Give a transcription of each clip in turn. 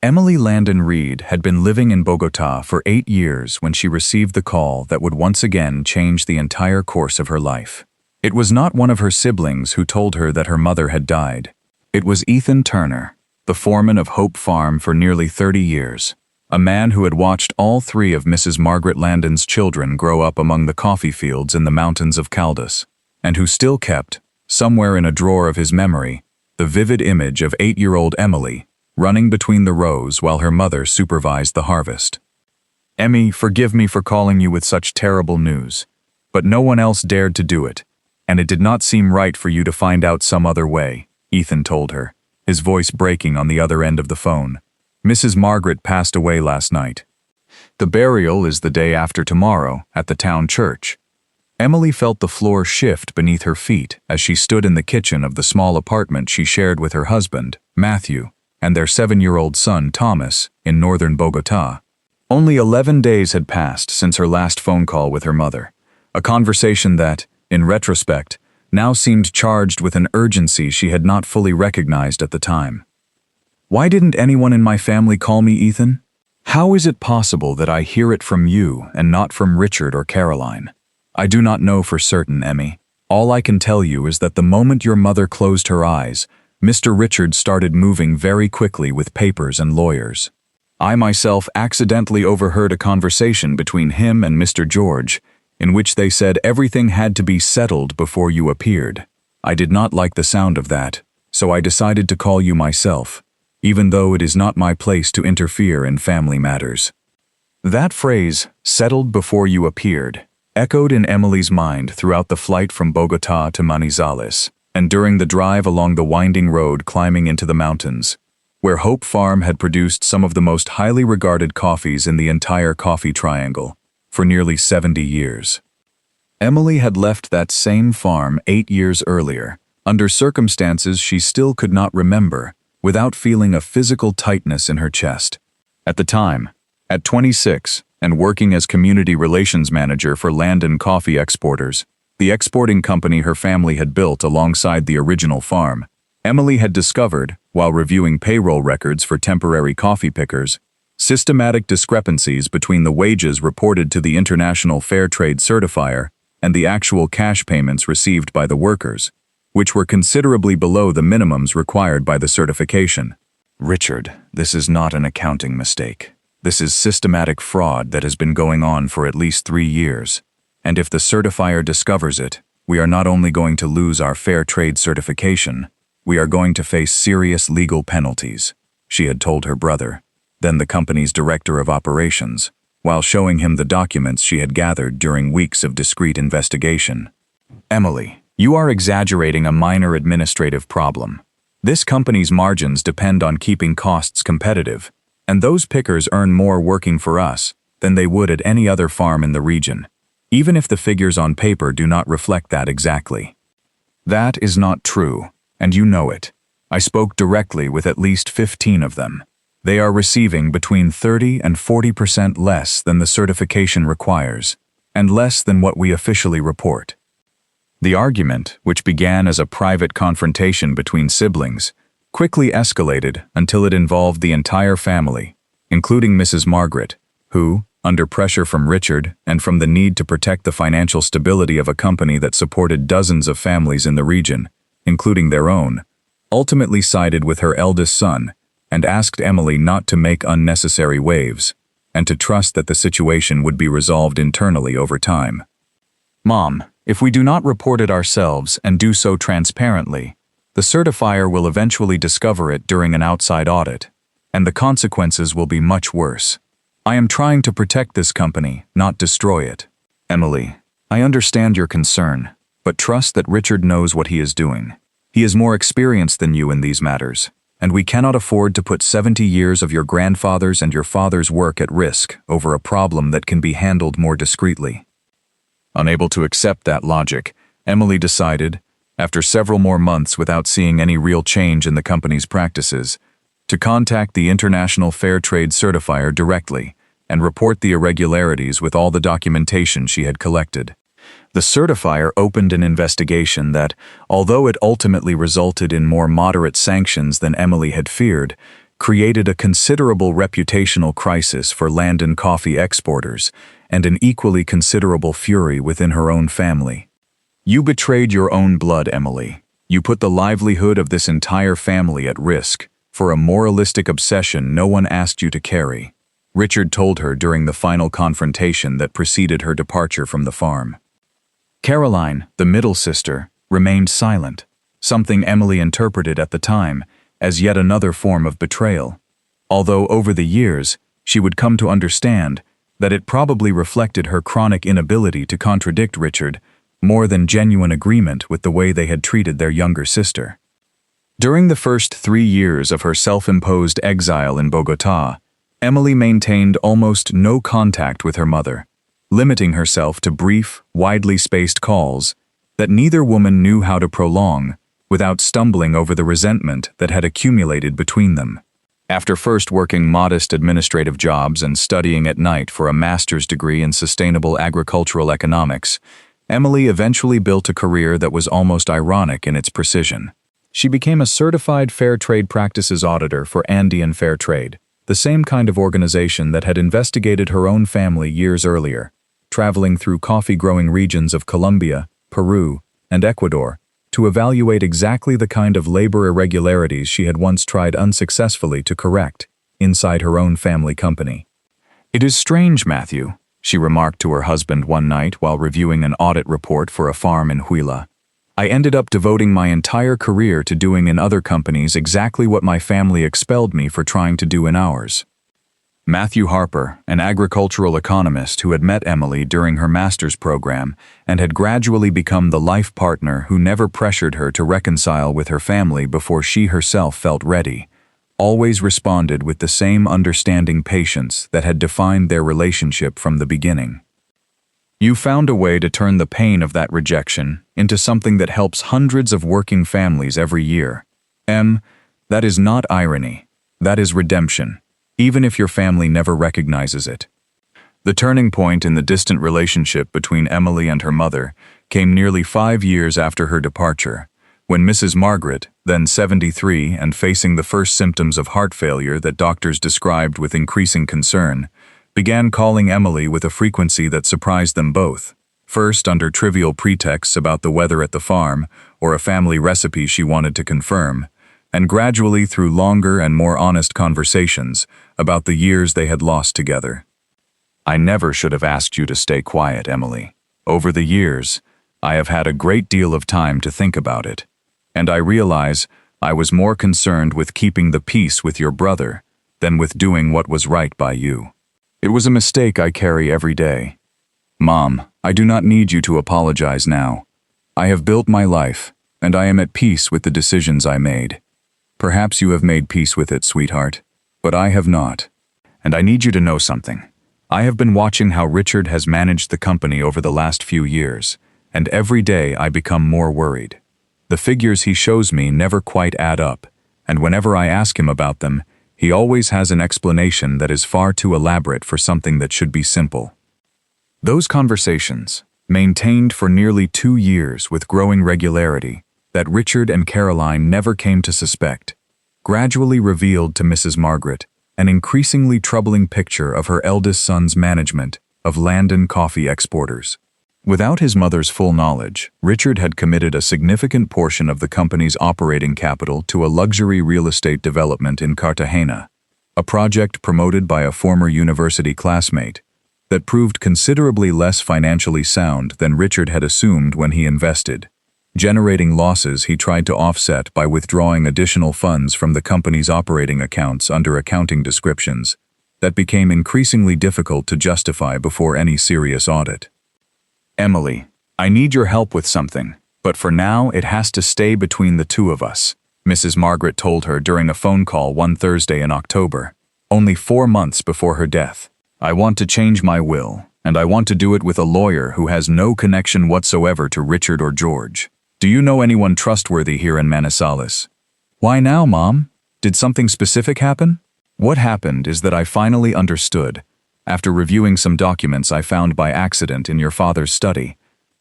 Emily Landon Reed had been living in Bogotá for 8 years when she received the call that would once again change the entire course of her life. It was not one of her siblings who told her that her mother had died. It was Ethan Turner, the foreman of Hope Farm for nearly 30 years, a man who had watched all 3 of Mrs. Margaret Landon's children grow up among the coffee fields in the mountains of Caldas, and who still kept, somewhere in a drawer of his memory, the vivid image of 8-year-old Emily, running between the rows while her mother supervised the harvest. "Emmy, forgive me for calling you with such terrible news, but no one else dared to do it, and it did not seem right for you to find out some other way," Ethan told her, his voice breaking on the other end of the phone. "Mrs. Margaret passed away last night. The burial is the day after tomorrow at the town church." Emily felt the floor shift beneath her feet as she stood in the kitchen of the small apartment she shared with her husband, Matthew, and their 7-year-old son, Thomas, in northern Bogotá. Only 11 days had passed since her last phone call with her mother, a conversation that, in retrospect, now seemed charged with an urgency she had not fully recognized at the time. "Why didn't anyone in my family call me, Ethan? How is it possible that I hear it from you and not from Richard or Caroline? I do not know for certain, Emmy. All I can tell you is that the moment your mother closed her eyes, Mr. Richard started moving very quickly with papers and lawyers. I myself accidentally overheard a conversation between him and Mr. George, in which they said everything had to be settled before you appeared. I did not like the sound of that, so I decided to call you myself, even though it is not my place to interfere in family matters." That phrase, "settled before you appeared," echoed in Emily's mind throughout the flight from Bogotá to Manizales, and during the drive along the winding road climbing into the mountains, where Hope Farm had produced some of the most highly regarded coffees in the entire coffee triangle, for nearly 70 years. Emily had left that same farm 8 years earlier, under circumstances she still could not remember, without feeling a physical tightness in her chest. At the time, at 26, and working as community relations manager for Landon Coffee Exporters, the exporting company her family had built alongside the original farm, Emily had discovered, while reviewing payroll records for temporary coffee pickers, systematic discrepancies between the wages reported to the International Fair Trade Certifier and the actual cash payments received by the workers, which were considerably below the minimums required by the certification. "Richard, this is not an accounting mistake. This is systematic fraud that has been going on for at least 3 years. And if the certifier discovers it, we are not only going to lose our fair trade certification, we are going to face serious legal penalties," she had told her brother, then the company's director of operations, while showing him the documents she had gathered during weeks of discreet investigation. "Emily, you are exaggerating a minor administrative problem. This company's margins depend on keeping costs competitive, and those pickers earn more working for us than they would at any other farm in the region, even if the figures on paper do not reflect that exactly. That is not true, and you know it. I spoke directly with at least 15 of them. They are receiving between 30 and 40% less than the certification requires, and less than what we officially report." The argument, which began as a private confrontation between siblings, quickly escalated until it involved the entire family, including Mrs. Margaret, who, under pressure from Richard and from the need to protect the financial stability of a company that supported dozens of families in the region, including their own, ultimately sided with her eldest son and asked Emily not to make unnecessary waves and to trust that the situation would be resolved internally over time. "Mom, if we do not report it ourselves and do so transparently, the certifier will eventually discover it during an outside audit, and the consequences will be much worse. I am trying to protect this company, not destroy it. Emily, I understand your concern, but trust that Richard knows what he is doing. He is more experienced than you in these matters, and we cannot afford to put 70 years of your grandfather's and your father's work at risk over a problem that can be handled more discreetly." Unable to accept that logic, Emily decided, after several more months without seeing any real change in the company's practices, to contact the International Fair Trade Certifier directly and report the irregularities with all the documentation she had collected. The certifier opened an investigation that, although it ultimately resulted in more moderate sanctions than Emily had feared, created a considerable reputational crisis for land and coffee exporters and an equally considerable fury within her own family. You betrayed your own blood, Emily. You put the livelihood of this entire family at risk for a moralistic obsession no one asked you to carry, Richard told her during the final confrontation that preceded her departure from the farm. Caroline, the middle sister, remained silent, something Emily interpreted at the time as yet another form of betrayal, although over the years she would come to understand that it probably reflected her chronic inability to contradict Richard more than genuine agreement with the way they had treated their younger sister. During the first 3 years of her self-imposed exile in Bogotá, Emily maintained almost no contact with her mother, limiting herself to brief, widely spaced calls that neither woman knew how to prolong without stumbling over the resentment that had accumulated between them. After first working modest administrative jobs and studying at night for a master's degree in sustainable agricultural economics, Emily eventually built a career that was almost ironic in its precision. She became a certified fair trade practices auditor for Andean Fair Trade, the same kind of organization that had investigated her own family years earlier, traveling through coffee-growing regions of Colombia, Peru, and Ecuador to evaluate exactly the kind of labor irregularities she had once tried unsuccessfully to correct inside her own family company. "It is strange, Matthew," she remarked to her husband one night while reviewing an audit report for a farm in Huila. "I ended up devoting my entire career to doing in other companies exactly what my family expelled me for trying to do in ours." Matthew Harper, an agricultural economist who had met Emily during her master's program and had gradually become the life partner who never pressured her to reconcile with her family before she herself felt ready, always responded with the same understanding patience that had defined their relationship from the beginning. "You found a way to turn the pain of that rejection into something that helps hundreds of working families every year. That is not irony. That is redemption, even if your family never recognizes it." The turning point in the distant relationship between Emily and her mother came nearly 5 years after her departure, when Mrs. Margaret, then 73 and facing the first symptoms of heart failure that doctors described with increasing concern, began calling Emily with a frequency that surprised them both, first under trivial pretexts about the weather at the farm or a family recipe she wanted to confirm, and gradually through longer and more honest conversations about the years they had lost together. "I never should have asked you to stay quiet, Emily. Over the years, I have had a great deal of time to think about it, and I realize I was more concerned with keeping the peace with your brother than with doing what was right by you. It was a mistake I carry every day. Mom, I do not need you to apologize now. I have built my life, and I am at peace with the decisions I made. Perhaps you have made peace with it, sweetheart, but I have not. And I need you to know something. I have been watching how Richard has managed the company over the last few years, and every day I become more worried. The figures he shows me never quite add up, and whenever I ask him about them, he always has an explanation that is far too elaborate for something that should be simple." Those conversations, maintained for nearly 2 years with growing regularity, that Richard and Caroline never came to suspect, gradually revealed to Mrs. Margaret an increasingly troubling picture of her eldest son's management of land and coffee exporters. Without his mother's full knowledge, Richard had committed a significant portion of the company's operating capital to a luxury real estate development in Cartagena, a project promoted by a former university classmate that proved considerably less financially sound than Richard had assumed when he invested, generating losses he tried to offset by withdrawing additional funds from the company's operating accounts under accounting descriptions that became increasingly difficult to justify before any serious audit. "Emily, I need your help with something, but for now it has to stay between the two of us," Mrs. Margaret told her during a phone call one Thursday in October, only 4 months before her death. "I want to change my will, and I want to do it with a lawyer who has no connection whatsoever to Richard or George. Do you know anyone trustworthy here in Manizales?" "Why now, Mom? Did something specific happen?" "What happened is that I finally understood, after reviewing some documents I found by accident in your father's study,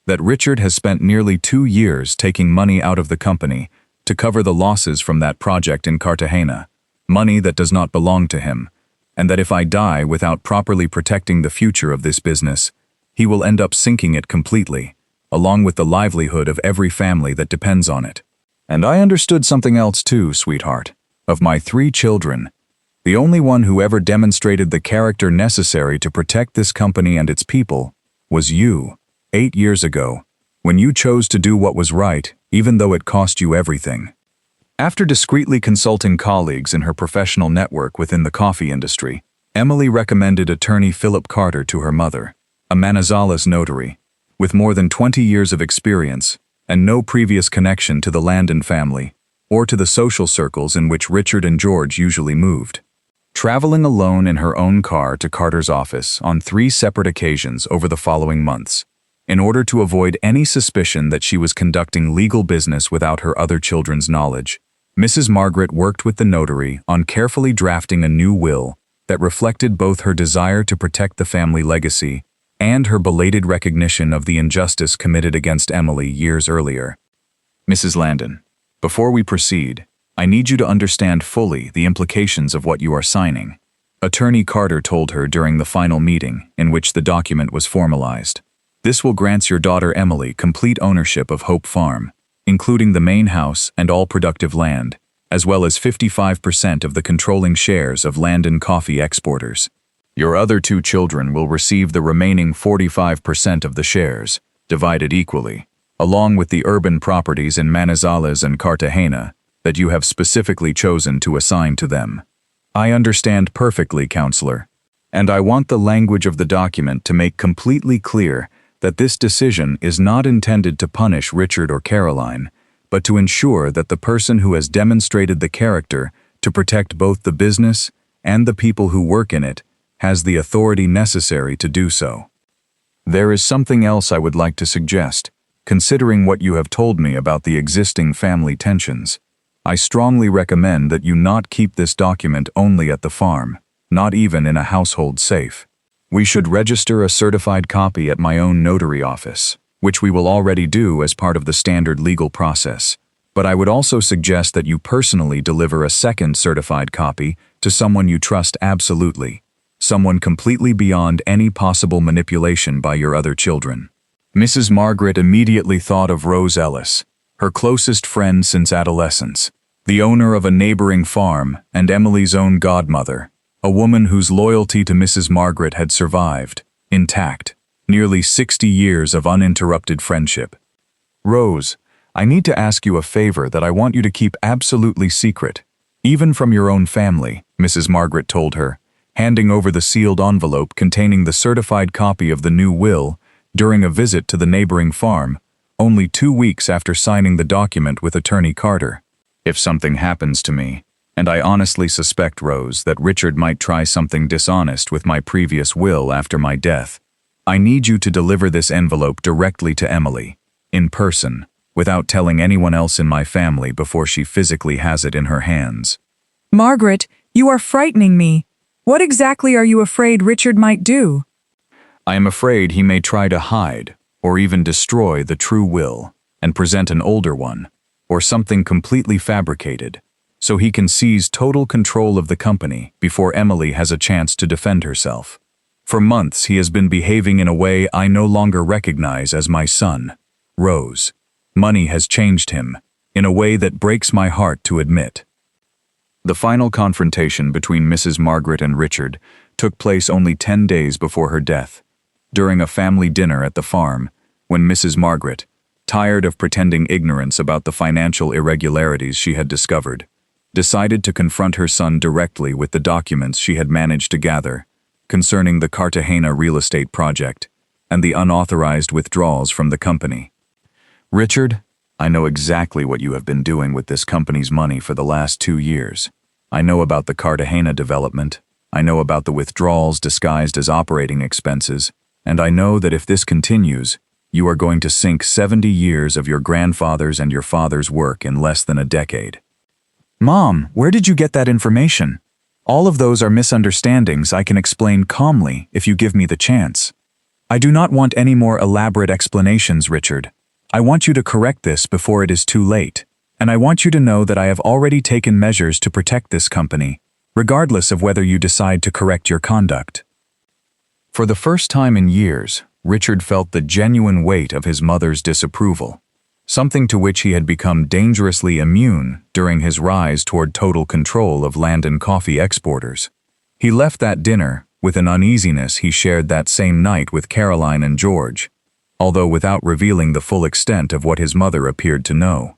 that Richard has spent nearly 2 years taking money out of the company to cover the losses from that project in Cartagena, money that does not belong to him, and that if I die without properly protecting the future of this business, he will end up sinking it completely, along with the livelihood of every family that depends on it. And I understood something else too, sweetheart. Of my 3 children, the only one who ever demonstrated the character necessary to protect this company and its people was you, 8 years ago, when you chose to do what was right, even though it cost you everything. After discreetly consulting colleagues in her professional network within the coffee industry, Emily recommended attorney Philip Carter to her mother, a Manizales notary, with more than 20 years of experience and no previous connection to the Landon family or to the social circles in which Richard and George usually moved. Traveling alone in her own car to Carter's office on 3 separate occasions over the following months, in order to avoid any suspicion that she was conducting legal business without her other children's knowledge, Mrs. Margaret worked with the notary on carefully drafting a new will that reflected both her desire to protect the family legacy and her belated recognition of the injustice committed against Emily years earlier. Mrs. Landon, before we proceed, I need you to understand fully the implications of what you are signing, Attorney Carter told her during the final meeting in which the document was formalized. This will grant your daughter Emily complete ownership of Hope Farm, including the main house and all productive land, as well as 55% of the controlling shares of Landon Coffee Exporters. Your other 2 children will receive the remaining 45% of the shares, divided equally, along with the urban properties in Manizales and Cartagena that you have specifically chosen to assign to them. I understand perfectly, Counselor, and I want the language of the document to make completely clear that this decision is not intended to punish Richard or Caroline, but to ensure that the person who has demonstrated the character to protect both the business and the people who work in it has the authority necessary to do so. There is something else I would like to suggest, considering what you have told me about the existing family tensions. I strongly recommend that you not keep this document only at the farm, not even in a household safe. We should register a certified copy at my own notary office, which we will already do as part of the standard legal process. But I would also suggest that you personally deliver a second certified copy to someone you trust absolutely, someone completely beyond any possible manipulation by your other children. Mrs. Margaret immediately thought of Rose Ellis, her closest friend since adolescence, the owner of a neighboring farm and Emily's own godmother, a woman whose loyalty to Mrs. Margaret had survived, intact, nearly 60 years of uninterrupted friendship. Rose, I need to ask you a favor that I want you to keep absolutely secret, even from your own family, Mrs. Margaret told her, handing over the sealed envelope containing the certified copy of the new will during a visit to the neighboring farm, only 2 weeks after signing the document with Attorney Carter. If something happens to me, and I honestly suspect, Rose, that Richard might try something dishonest with my previous will after my death, I need you to deliver this envelope directly to Emily, in person, without telling anyone else in my family before she physically has it in her hands. Margaret, you are frightening me. What exactly are you afraid Richard might do? I am afraid he may try to hide, or even destroy the true will, and present an older one, or something completely fabricated, so he can seize total control of the company before Emily has a chance to defend herself. For months he has been behaving in a way I no longer recognize as my son, Rose. Money has changed him, in a way that breaks my heart to admit. The final confrontation between Mrs. Margaret and Richard took place only 10 days before her death, during a family dinner at the farm, when Mrs. Margaret, tired of pretending ignorance about the financial irregularities she had discovered, decided to confront her son directly with the documents she had managed to gather concerning the Cartagena real estate project and the unauthorized withdrawals from the company. Richard, I know exactly what you have been doing with this company's money for the last 2 years. I know about the Cartagena development, I know about the withdrawals disguised as operating expenses, and I know that if this continues, you are going to sink 70 years of your grandfather's and your father's work in less than a decade. Mom, where did you get that information? All of those are misunderstandings I can explain calmly if you give me the chance. I do not want any more elaborate explanations, Richard. I want you to correct this before it is too late, and I want you to know that I have already taken measures to protect this company, regardless of whether you decide to correct your conduct." For the first time in years, Richard felt the genuine weight of his mother's disapproval, something to which he had become dangerously immune during his rise toward total control of land and coffee exporters. He left that dinner with an uneasiness he shared that same night with Caroline and George, although without revealing the full extent of what his mother appeared to know.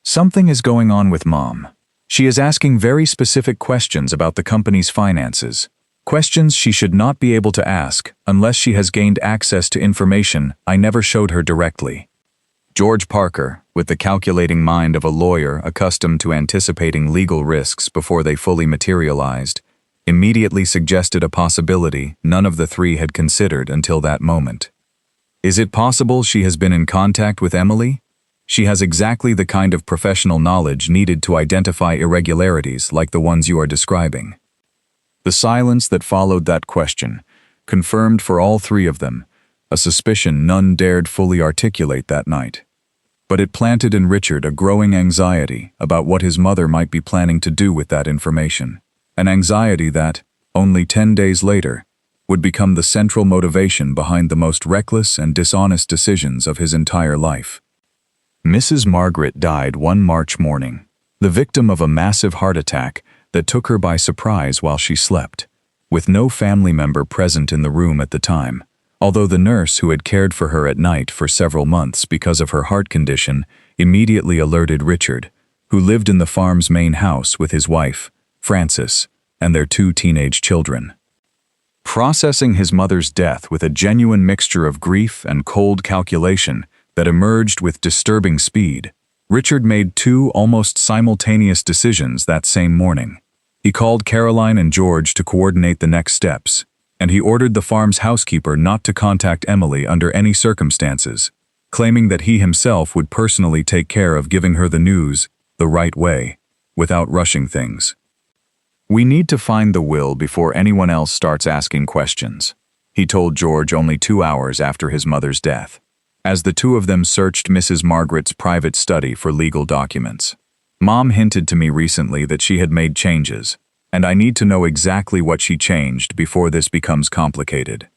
"Something is going on with Mom. She is asking very specific questions about the company's finances, questions she should not be able to ask unless she has gained access to information I never showed her directly." George Parker, with the calculating mind of a lawyer accustomed to anticipating legal risks before they fully materialized, immediately suggested a possibility none of the three had considered until that moment. "Is it possible she has been in contact with Emily? She has exactly the kind of professional knowledge needed to identify irregularities like the ones you are describing." The silence that followed that question confirmed for all three of them a suspicion none dared fully articulate that night. But it planted in Richard a growing anxiety about what his mother might be planning to do with that information, an anxiety that, only 10 days later, would become the central motivation behind the most reckless and dishonest decisions of his entire life. Mrs. Margaret died one March morning, the victim of a massive heart attack that took her by surprise while she slept, with no family member present in the room at the time, although the nurse who had cared for her at night for several months because of her heart condition immediately alerted Richard, who lived in the farm's main house with his wife, Frances, and their 2 teenage children. Processing his mother's death with a genuine mixture of grief and cold calculation that emerged with disturbing speed, Richard made 2 almost simultaneous decisions that same morning. He called Caroline and George to coordinate the next steps, and he ordered the farm's housekeeper not to contact Emily under any circumstances, claiming that he himself would personally take care of giving her the news the right way, without rushing things. "We need to find the will before anyone else starts asking questions," he told George only 2 hours after his mother's death, as the 2 of them searched Mrs. Margaret's private study for legal documents. "Mom hinted to me recently that she had made changes, and I need to know exactly what she changed before this becomes complicated."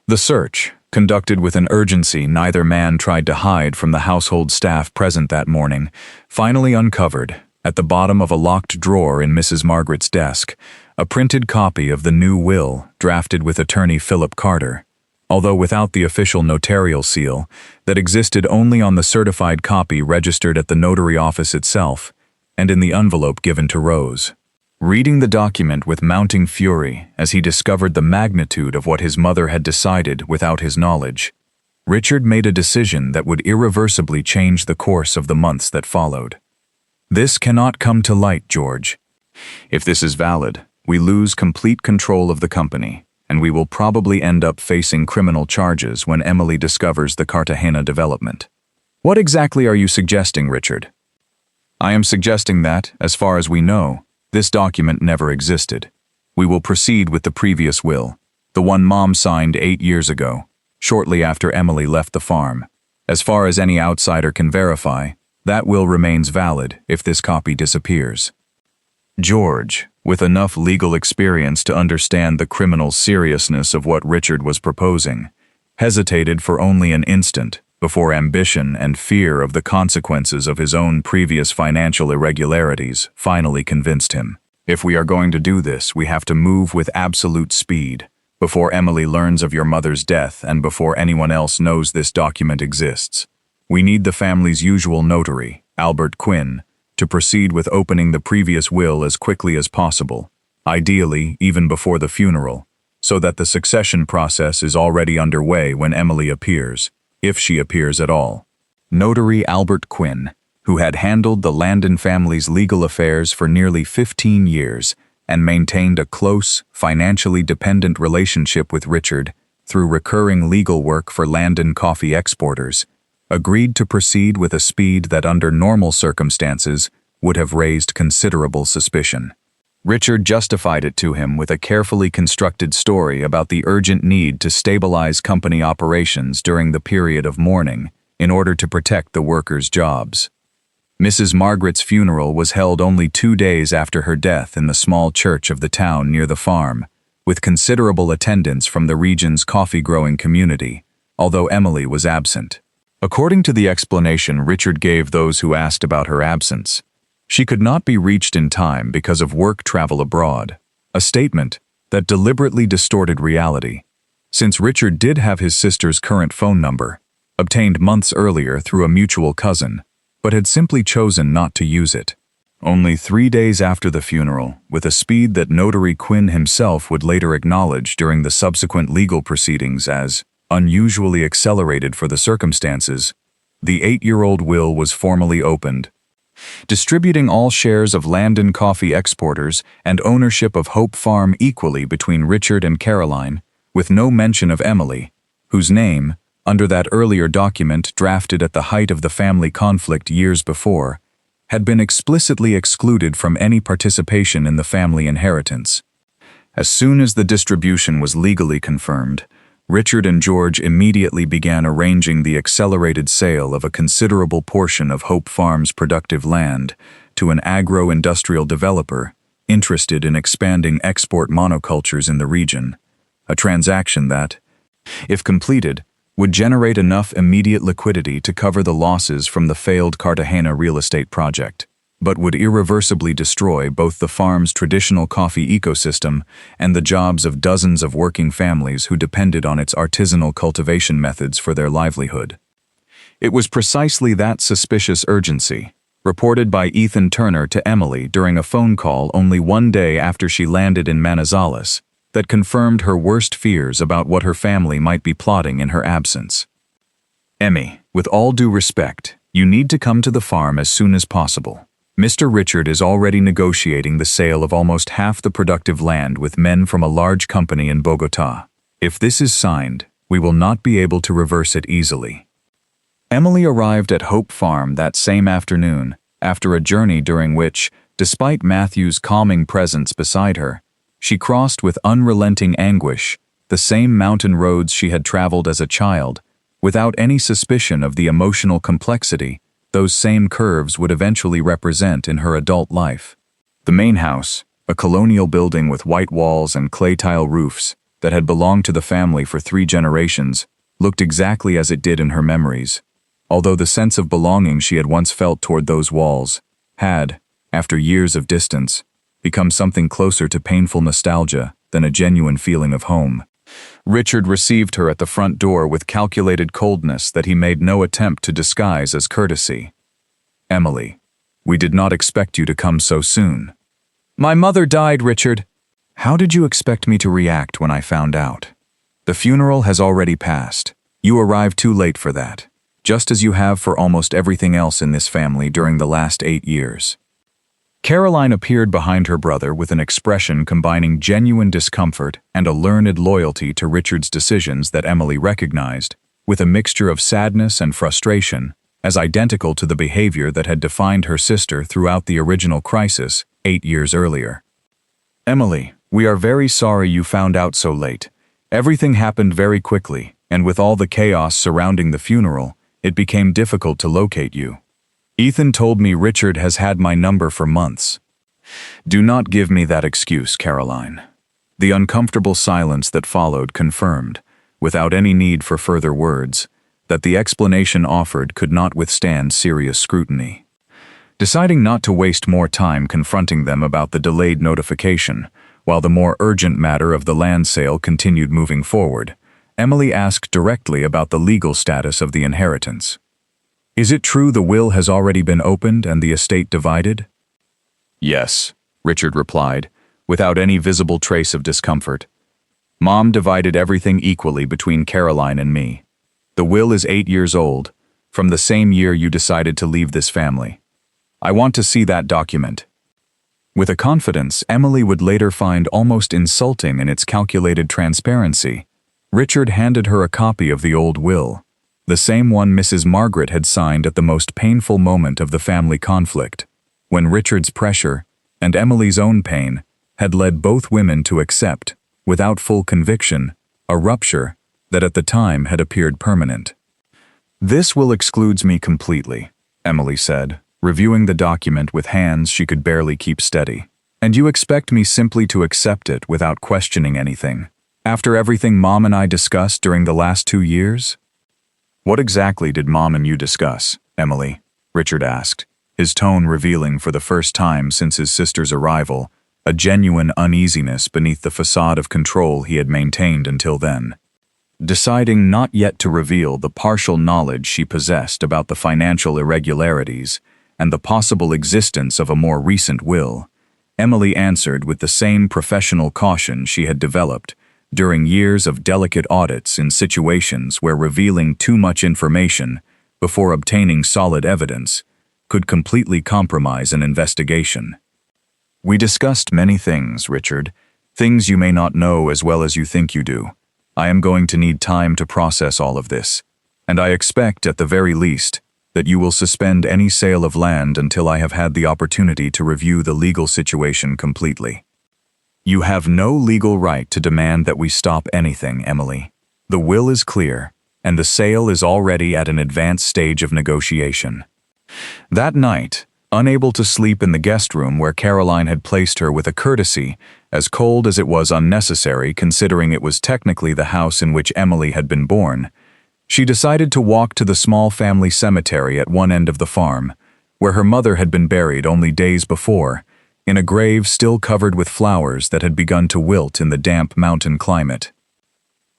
The search, conducted with an urgency neither man tried to hide from the household staff present that morning, finally uncovered, at the bottom of a locked drawer in Mrs. Margaret's desk, a printed copy of the new will drafted with attorney Philip Carter, although without the official notarial seal, that existed only on the certified copy registered at the notary office itself, and in the envelope given to Rose. Reading the document with mounting fury as he discovered the magnitude of what his mother had decided without his knowledge, Richard made a decision that would irreversibly change the course of the months that followed. "This cannot come to light, George. If this is valid, we lose complete control of the company, and we will probably end up facing criminal charges when Emily discovers the Cartagena development." "What exactly are you suggesting, Richard?" "I am suggesting that, as far as we know, this document never existed. We will proceed with the previous will, the one Mom signed 8 years ago, shortly after Emily left the farm. As far as any outsider can verify, that will remains valid if this copy disappears." George, with enough legal experience to understand the criminal seriousness of what Richard was proposing, hesitated for only an instant before ambition and fear of the consequences of his own previous financial irregularities finally convinced him. "If we are going to do this, we have to move with absolute speed, before Emily learns of your mother's death and before anyone else knows this document exists. We need the family's usual notary, Albert Quinn, to proceed with opening the previous will as quickly as possible, ideally even before the funeral, so that the succession process is already underway when Emily appears, if she appears at all." Notary Albert Quinn, who had handled the Landon family's legal affairs for nearly 15 years and maintained a close, financially dependent relationship with Richard through recurring legal work for Landon coffee exporters, agreed to proceed with a speed that under normal circumstances would have raised considerable suspicion. Richard justified it to him with a carefully constructed story about the urgent need to stabilize company operations during the period of mourning in order to protect the workers' jobs. Mrs. Margaret's funeral was held only 2 days after her death in the small church of the town near the farm, with considerable attendance from the region's coffee-growing community, although Emily was absent. According to the explanation Richard gave those who asked about her absence, she could not be reached in time because of work travel abroad, a statement that deliberately distorted reality, since Richard did have his sister's current phone number, obtained months earlier through a mutual cousin, but had simply chosen not to use it. Only 3 days after the funeral, with a speed that Notary Quinn himself would later acknowledge during the subsequent legal proceedings as unusually accelerated for the circumstances, the 8-year-old will was formally opened, distributing all shares of Landon Coffee exporters and ownership of Hope Farm equally between Richard and Caroline, with no mention of Emily, whose name, under that earlier document drafted at the height of the family conflict years before, had been explicitly excluded from any participation in the family inheritance. As soon as the distribution was legally confirmed, Richard and George immediately began arranging the accelerated sale of a considerable portion of Hope Farm's productive land to an agro-industrial developer interested in expanding export monocultures in the region, a transaction that, if completed, would generate enough immediate liquidity to cover the losses from the failed Cartagena real estate project, but would irreversibly destroy both the farm's traditional coffee ecosystem and the jobs of dozens of working families who depended on its artisanal cultivation methods for their livelihood. It was precisely that suspicious urgency, reported by Ethan Turner to Emily during a phone call only 1 day after she landed in Manizales, that confirmed her worst fears about what her family might be plotting in her absence. "Emmy, with all due respect, you need to come to the farm as soon as possible. Mr. Richard is already negotiating the sale of almost half the productive land with men from a large company in Bogotá. If this is signed, we will not be able to reverse it easily." Emily arrived at Hope Farm that same afternoon, after a journey during which, despite Matthew's calming presence beside her, she crossed with unrelenting anguish the same mountain roads she had traveled as a child, without any suspicion of the emotional complexity those same curves would eventually represent in her adult life. The main house, a colonial building with white walls and clay tile roofs that had belonged to the family for 3 generations, looked exactly as it did in her memories, although the sense of belonging she had once felt toward those walls had, after years of distance, become something closer to painful nostalgia than a genuine feeling of home. Richard received her at the front door with calculated coldness that he made no attempt to disguise as courtesy. "Emily, we did not expect you to come so soon." "My mother died, Richard." "How did you expect me to react when I found out? The funeral has already passed. You arrived too late for that, just as you have for almost everything else in this family during the last 8 years. Caroline appeared behind her brother with an expression combining genuine discomfort and a learned loyalty to Richard's decisions that Emily recognized, with a mixture of sadness and frustration, as identical to the behavior that had defined her sister throughout the original crisis 8 years earlier. "Emily, we are very sorry you found out so late. Everything happened very quickly, and with all the chaos surrounding the funeral, it became difficult to locate you. Ethan told me Richard has had my number for months." "Do not give me that excuse, Caroline." The uncomfortable silence that followed confirmed, without any need for further words, that the explanation offered could not withstand serious scrutiny. Deciding not to waste more time confronting them about the delayed notification, while the more urgent matter of the land sale continued moving forward, Emily asked directly about the legal status of the inheritance. "Is it true the will has already been opened and the estate divided?" "Yes," Richard replied, without any visible trace of discomfort. "Mom divided everything equally between Caroline and me. The will is 8 years old, from the same year you decided to leave this family. I want to see that document." With a confidence Emily would later find almost insulting in its calculated transparency, Richard handed her a copy of the old will, the same one Mrs. Margaret had signed at the most painful moment of the family conflict, when Richard's pressure and Emily's own pain had led both women to accept, without full conviction, a rupture that at the time had appeared permanent. "This will excludes me completely," Emily said, reviewing the document with hands she could barely keep steady. "And you expect me simply to accept it without questioning anything, after everything Mom and I discussed during the last 2 years?" "What exactly did Mom and you discuss, Emily?" Richard asked, his tone revealing for the first time since his sister's arrival a genuine uneasiness beneath the facade of control he had maintained until then. Deciding not yet to reveal the partial knowledge she possessed about the financial irregularities and the possible existence of a more recent will, Emily answered with the same professional caution she had developed during years of delicate audits in situations where revealing too much information before obtaining solid evidence could completely compromise an investigation. "We discussed many things, Richard, things you may not know as well as you think you do. I am going to need time to process all of this, and I expect, at the very least, that you will suspend any sale of land until I have had the opportunity to review the legal situation completely." "You have no legal right to demand that we stop anything, Emily. The will is clear, and the sale is already at an advanced stage of negotiation." That night, unable to sleep in the guest room where Caroline had placed her with a courtesy as cold as it was unnecessary considering it was technically the house in which Emily had been born, she decided to walk to the small family cemetery at one end of the farm, where her mother had been buried only days before, in a grave still covered with flowers that had begun to wilt in the damp mountain climate.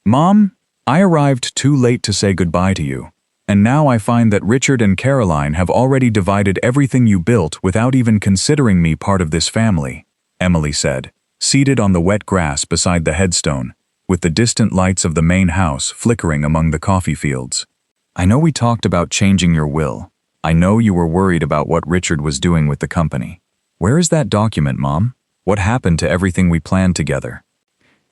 "Mom, I arrived too late to say goodbye to you, and now I find that Richard and Caroline have already divided everything you built without even considering me part of this family," Emily said, seated on the wet grass beside the headstone, with the distant lights of the main house flickering among the coffee fields. "I know we talked about changing your will. I know you were worried about what Richard was doing with the company. Where is that document, Mom? What happened to everything we planned together?"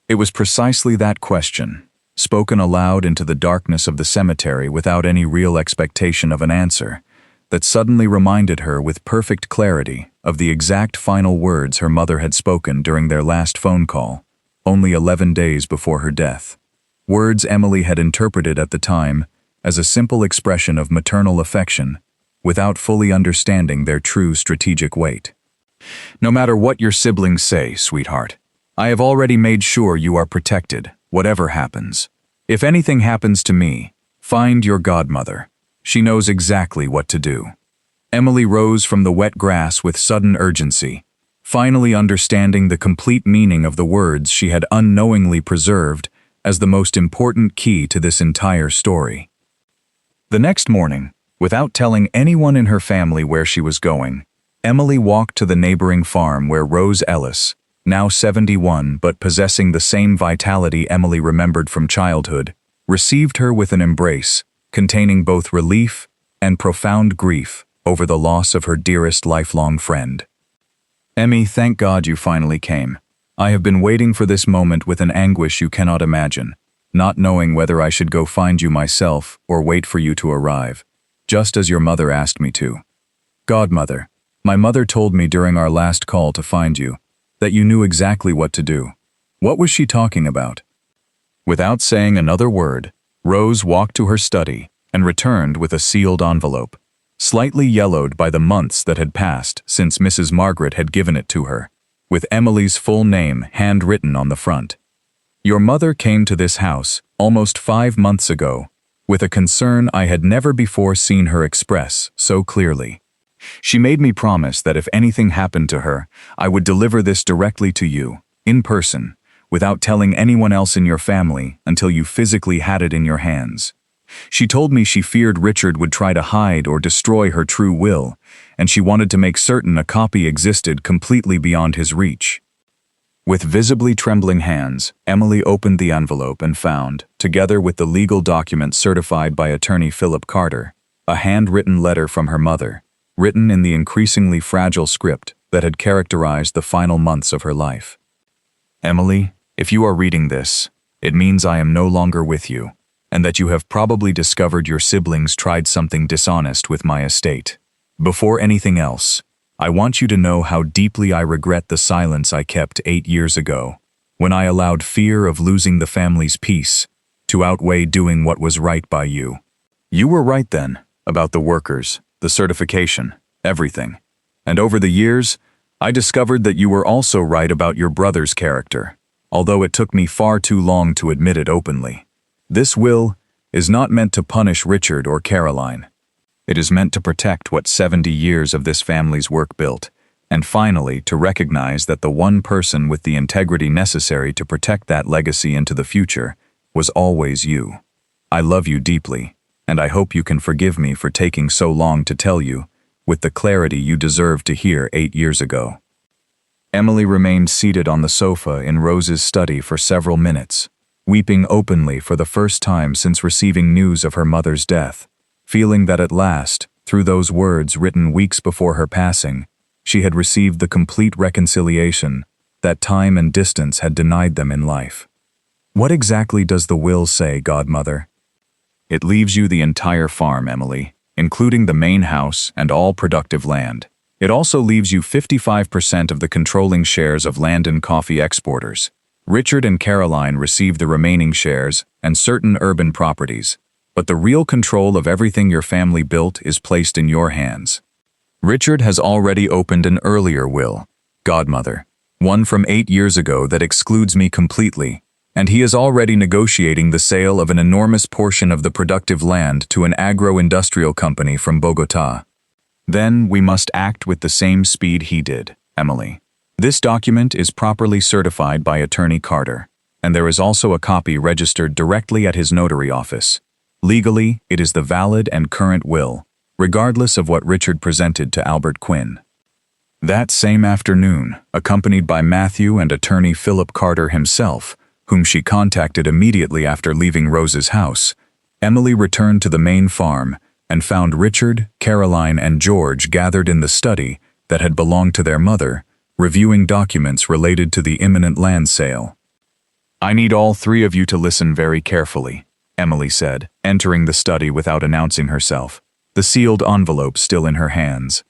It was precisely that question, spoken aloud into the darkness of the cemetery without any real expectation of an answer, that suddenly reminded her with perfect clarity of the exact final words her mother had spoken during their last phone call, only 11 days before her death. Words Emily had interpreted at the time as a simple expression of maternal affection, without fully understanding their true strategic weight. "No matter what your siblings say, sweetheart, I have already made sure you are protected, whatever happens. If anything happens to me, find your godmother. She knows exactly what to do." Emily rose from the wet grass with sudden urgency, finally understanding the complete meaning of the words she had unknowingly preserved as the most important key to this entire story. The next morning, without telling anyone in her family where she was going, Emily walked to the neighboring farm where Rose Ellis, now 71 but possessing the same vitality Emily remembered from childhood, received her with an embrace containing both relief and profound grief over the loss of her dearest lifelong friend. "Emmy, thank God you finally came. I have been waiting for this moment with an anguish you cannot imagine, not knowing whether I should go find you myself or wait for you to arrive, just as your mother asked me to. Godmother, my mother told me during our last call to find you, that you knew exactly what to do. What was she talking about?" Without saying another word, Rose walked to her study and returned with a sealed envelope, slightly yellowed by the months that had passed since Mrs. Margaret had given it to her, with Emily's full name handwritten on the front. "Your mother came to this house almost 5 months ago with a concern I had never before seen her express so clearly. She made me promise that if anything happened to her, I would deliver this directly to you, in person, without telling anyone else in your family until you physically had it in your hands. She told me she feared Richard would try to hide or destroy her true will, and she wanted to make certain a copy existed completely beyond his reach." With visibly trembling hands, Emily opened the envelope and found, together with the legal document certified by attorney Philip Carter, a handwritten letter from her mother, written in the increasingly fragile script that had characterized the final months of her life. "Emily, if you are reading this, it means I am no longer with you, and that you have probably discovered your siblings tried something dishonest with my estate. Before anything else, I want you to know how deeply I regret the silence I kept 8 years ago, when I allowed fear of losing the family's peace to outweigh doing what was right by you. You were right then, about the workers, the certification, everything. And over the years, I discovered that you were also right about your brother's character, although it took me far too long to admit it openly. This will is not meant to punish Richard or Caroline. It is meant to protect what 70 years of this family's work built, and finally to recognize that the one person with the integrity necessary to protect that legacy into the future was always you. I love you deeply, and I hope you can forgive me for taking so long to tell you, with the clarity you deserved to hear 8 years ago. Emily remained seated on the sofa in Rose's study for several minutes, weeping openly for the first time since receiving news of her mother's death, feeling that at last, through those words written weeks before her passing, she had received the complete reconciliation that time and distance had denied them in life. What exactly does the will say, godmother? It leaves you the entire farm, Emily, including the main house and all productive land. It also leaves you 55% of the controlling shares of Landon Coffee Exporters. Richard and Caroline receive the remaining shares and certain urban properties, but the real control of everything your family built is placed in your hands. Richard has already opened an earlier will, godmother, one from 8 years ago that excludes me completely, and he is already negotiating the sale of an enormous portion of the productive land to an agro-industrial company from Bogotá. Then we must act with the same speed he did, Emily. This document is properly certified by Attorney Carter, and there is also a copy registered directly at his notary office. Legally, it is the valid and current will, regardless of what Richard presented to Albert Quinn. That same afternoon, accompanied by Matthew and Attorney Philip Carter himself, whom she contacted immediately after leaving Rose's house, Emily returned to the main farm and found Richard, Caroline, and George gathered in the study that had belonged to their mother, reviewing documents related to the imminent land sale. "I need all 3 of you to listen very carefully," Emily said, entering the study without announcing herself, the sealed envelope still in her hands.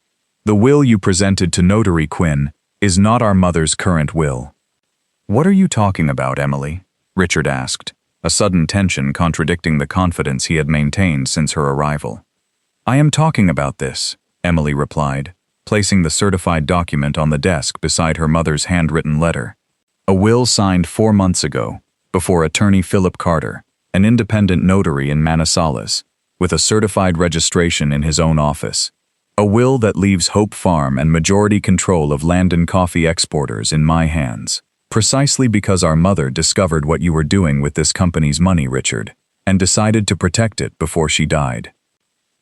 "The will you presented to Notary Quinn is not our mother's current will." "What are you talking about, Emily?" Richard asked, a sudden tension contradicting the confidence he had maintained since her arrival. "I am talking about this," Emily replied, placing the certified document on the desk beside her mother's handwritten letter. A will signed 4 months ago, before Attorney Philip Carter, an independent notary in Manizales, with a certified registration in his own office. A will that leaves Hope Farm and majority control of Landon Coffee Exporters in my hands. Precisely because our mother discovered what you were doing with this company's money, Richard, and decided to protect it before she died.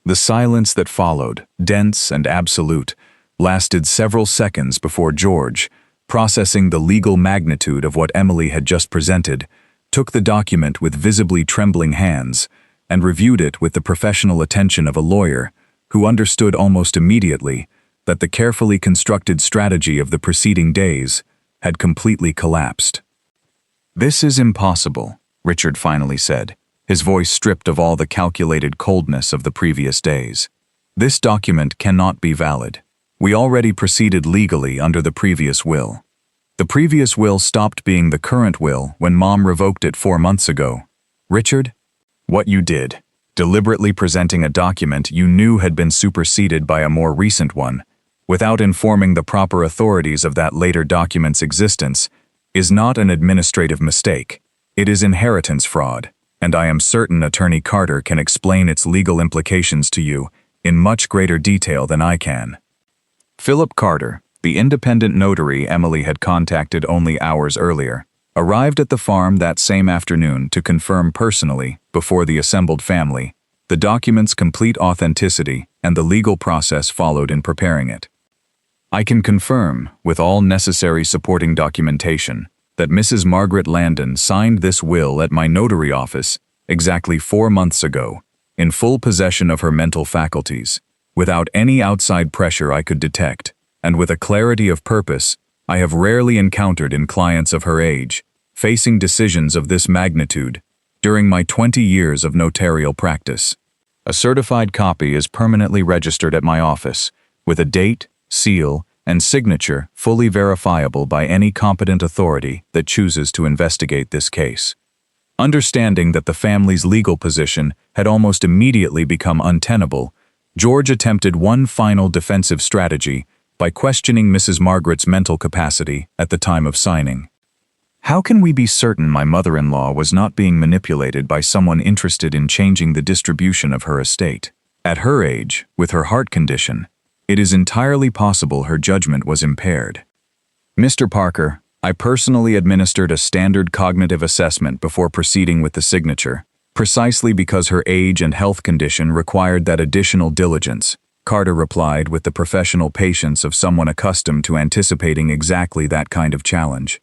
The silence that followed, dense and absolute, lasted several seconds before George, processing the legal magnitude of what Emily had just presented, took the document with visibly trembling hands and reviewed it with the professional attention of a lawyer who understood almost immediately that the carefully constructed strategy of the preceding days had completely collapsed. "This is impossible," Richard finally said, his voice stripped of all the calculated coldness of the previous days. "This document cannot be valid. We already proceeded legally under the previous will. The previous will stopped being the current will when Mom revoked it 4 months ago. Richard, what you did, deliberately presenting a document you knew had been superseded by a more recent one, without informing the proper authorities of that later document's existence, is not an administrative mistake. It is inheritance fraud, and I am certain Attorney Carter can explain its legal implications to you in much greater detail than I can." Philip Carter, the independent notary Emily had contacted only hours earlier, arrived at the farm that same afternoon to confirm personally, before the assembled family, the document's complete authenticity and the legal process followed in preparing it. "I can confirm, with all necessary supporting documentation, that Mrs. Margaret Landon signed this will at my notary office exactly 4 months ago, in full possession of her mental faculties, without any outside pressure I could detect, and with a clarity of purpose I have rarely encountered in clients of her age, facing decisions of this magnitude, during my 20 years of notarial practice. A certified copy is permanently registered at my office, with a date, seal, and signature fully verifiable by any competent authority that chooses to investigate this case." Understanding that the family's legal position had almost immediately become untenable, George attempted one final defensive strategy by questioning Mrs. Margaret's mental capacity at the time of signing. How can we be certain my mother-in-law was not being manipulated by someone interested in changing the distribution of her estate? At her age, with her heart condition, it is entirely possible her judgment was impaired. Mr. Parker, I personally administered a standard cognitive assessment before proceeding with the signature, precisely because her age and health condition required that additional diligence, Carter replied with the professional patience of someone accustomed to anticipating exactly that kind of challenge.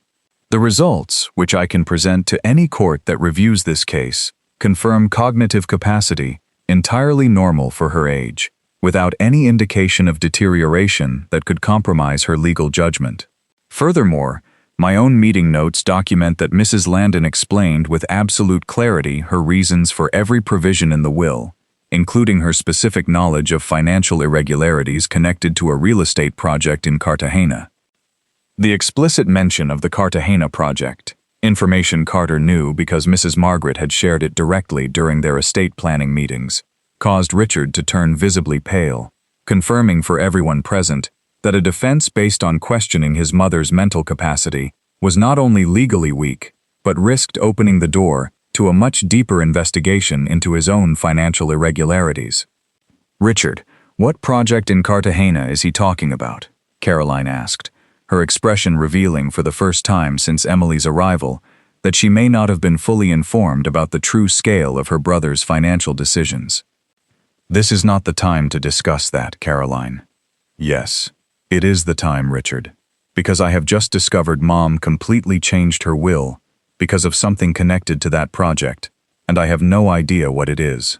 The results, which I can present to any court that reviews this case, confirm cognitive capacity entirely normal for her age, without any indication of deterioration that could compromise her legal judgment. Furthermore, my own meeting notes document that Mrs. Landon explained with absolute clarity her reasons for every provision in the will, including her specific knowledge of financial irregularities connected to a real estate project in Cartagena. The explicit mention of the Cartagena project, information Carter knew because Mrs. Margaret had shared it directly during their estate planning meetings, caused Richard to turn visibly pale, confirming for everyone present that a defense based on questioning his mother's mental capacity was not only legally weak, but risked opening the door to a much deeper investigation into his own financial irregularities. "Richard, what project in Cartagena is he talking about?" Caroline asked, her expression revealing for the first time since Emily's arrival that she may not have been fully informed about the true scale of her brother's financial decisions. "This is not the time to discuss that, Caroline." "Yes, it is the time, Richard, because I have just discovered Mom completely changed her will because of something connected to that project, and I have no idea what it is."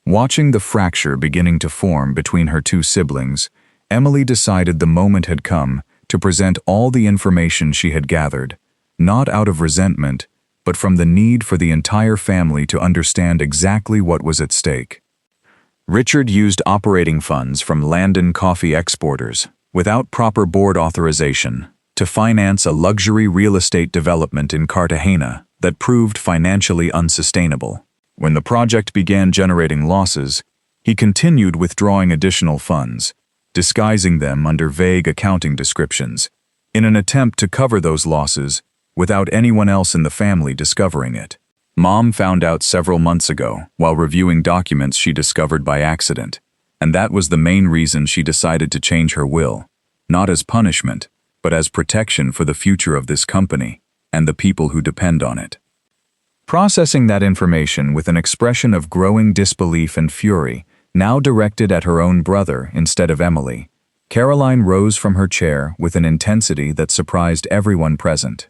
Watching the fracture beginning to form between her two siblings, Emily decided the moment had come to present all the information she had gathered, not out of resentment, but from the need for the entire family to understand exactly what was at stake. Richard used operating funds from Landon coffee exporters, without proper board authorization, to finance a luxury real estate development in Cartagena that proved financially unsustainable. When the project began generating losses, he continued withdrawing additional funds, disguising them under vague accounting descriptions, in an attempt to cover those losses without anyone else in the family discovering it. Mom found out several months ago while reviewing documents she discovered by accident, and that was the main reason she decided to change her will, not as punishment, but as protection for the future of this company and the people who depend on it. Processing that information with an expression of growing disbelief and fury, now directed at her own brother instead of Emily, Caroline rose from her chair with an intensity that surprised everyone present.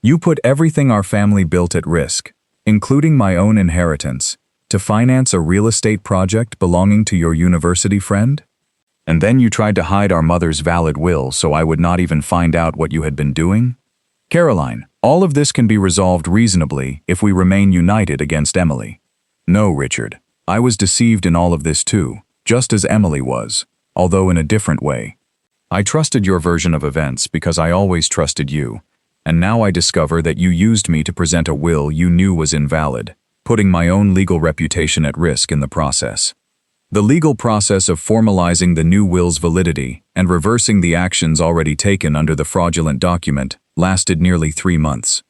"You put everything our family built at risk, including my own inheritance, to finance a real estate project belonging to your university friend? And then you tried to hide our mother's valid will so I would not even find out what you had been doing? Caroline, all of this can be resolved reasonably if we remain united against Emily." "No, Richard. I was deceived in all of this too, just as Emily was, although in a different way. I trusted your version of events because I always trusted you, and now I discover that you used me to present a will you knew was invalid, putting my own legal reputation at risk in the process. The legal process of formalizing the new will's validity and reversing the actions already taken under the fraudulent document lasted nearly 3 months.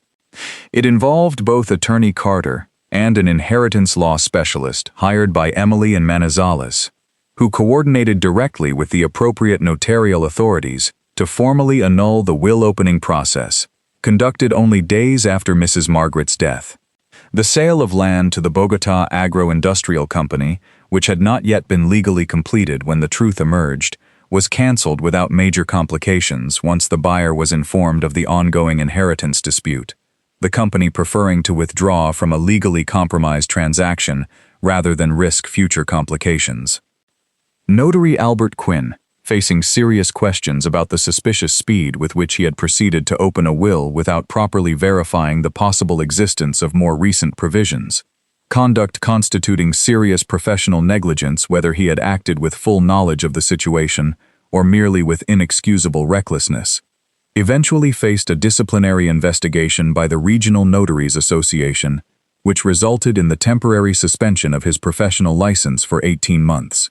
It involved both Attorney Carter and an inheritance law specialist hired by Emily and Manizales, who coordinated directly with the appropriate notarial authorities to formally annul the will opening process, conducted only days after Mrs. Margaret's death. The sale of land to the Bogotá Agro-Industrial Company, which had not yet been legally completed when the truth emerged, was cancelled without major complications once the buyer was informed of the ongoing inheritance dispute, the company preferring to withdraw from a legally compromised transaction rather than risk future complications. Notary Albert Quinn, facing serious questions about the suspicious speed with which he had proceeded to open a will without properly verifying the possible existence of more recent provisions, conduct constituting serious professional negligence whether he had acted with full knowledge of the situation or merely with inexcusable recklessness, eventually faced a disciplinary investigation by the Regional Notaries Association, which resulted in the temporary suspension of his professional license for 18 months.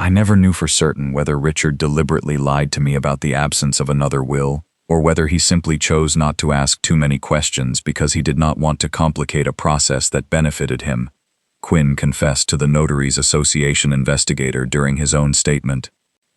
I never knew for certain whether Richard deliberately lied to me about the absence of another will, or whether he simply chose not to ask too many questions because he did not want to complicate a process that benefited him, Quinn confessed to the Notaries Association investigator during his own statement.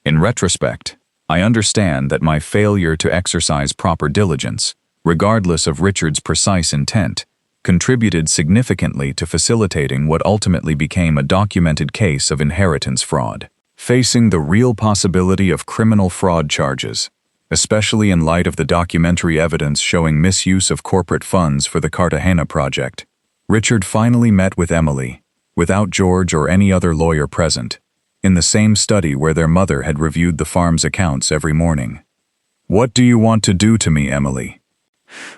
In retrospect, I understand that my failure to exercise proper diligence, regardless of Richard's precise intent, contributed significantly to facilitating what ultimately became a documented case of inheritance fraud. Facing the real possibility of criminal fraud charges, especially in light of the documentary evidence showing misuse of corporate funds for the Cartagena project, Richard finally met with Emily, without George or any other lawyer present, in the same study where their mother had reviewed the farm's accounts every morning. "What do you want to do to me, Emily?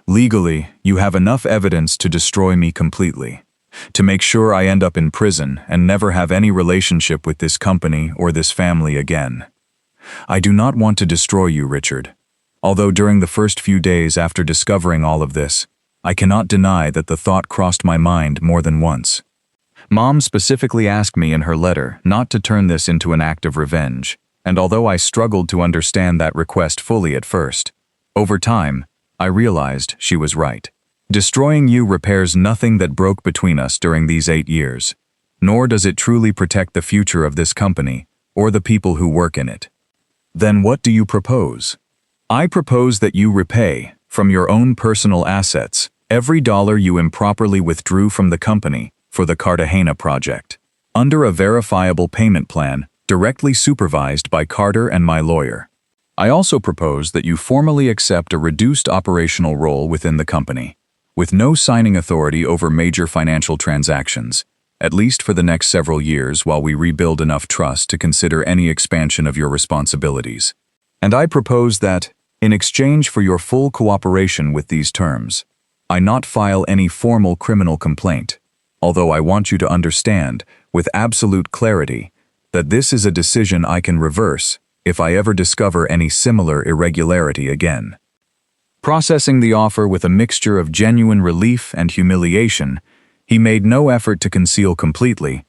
Legally, you have enough evidence to destroy me completely, to make sure I end up in prison and never have any relationship with this company or this family again. I do not want to destroy you, Richard. Although during the first few days after discovering all of this, I cannot deny that the thought crossed my mind more than once. Mom specifically asked me in her letter not to turn this into an act of revenge, and although I struggled to understand that request fully at first, over time, I realized she was right. Destroying you repairs nothing that broke between us during these 8 years, nor does it truly protect the future of this company or the people who work in it. Then what do you propose? I propose that you repay, from your own personal assets, every dollar you improperly withdrew from the company for the Cartagena project, under a verifiable payment plan directly supervised by Carter and my lawyer. I also propose that you formally accept a reduced operational role within the company, with no signing authority over major financial transactions, at least for the next several years while we rebuild enough trust to consider any expansion of your responsibilities. And I propose that, in exchange for your full cooperation with these terms, I not file any formal criminal complaint, although I want you to understand, with absolute clarity, that this is a decision I can reverse if I ever discover any similar irregularity again. Processing the offer with a mixture of genuine relief and humiliation, he made no effort to conceal completely.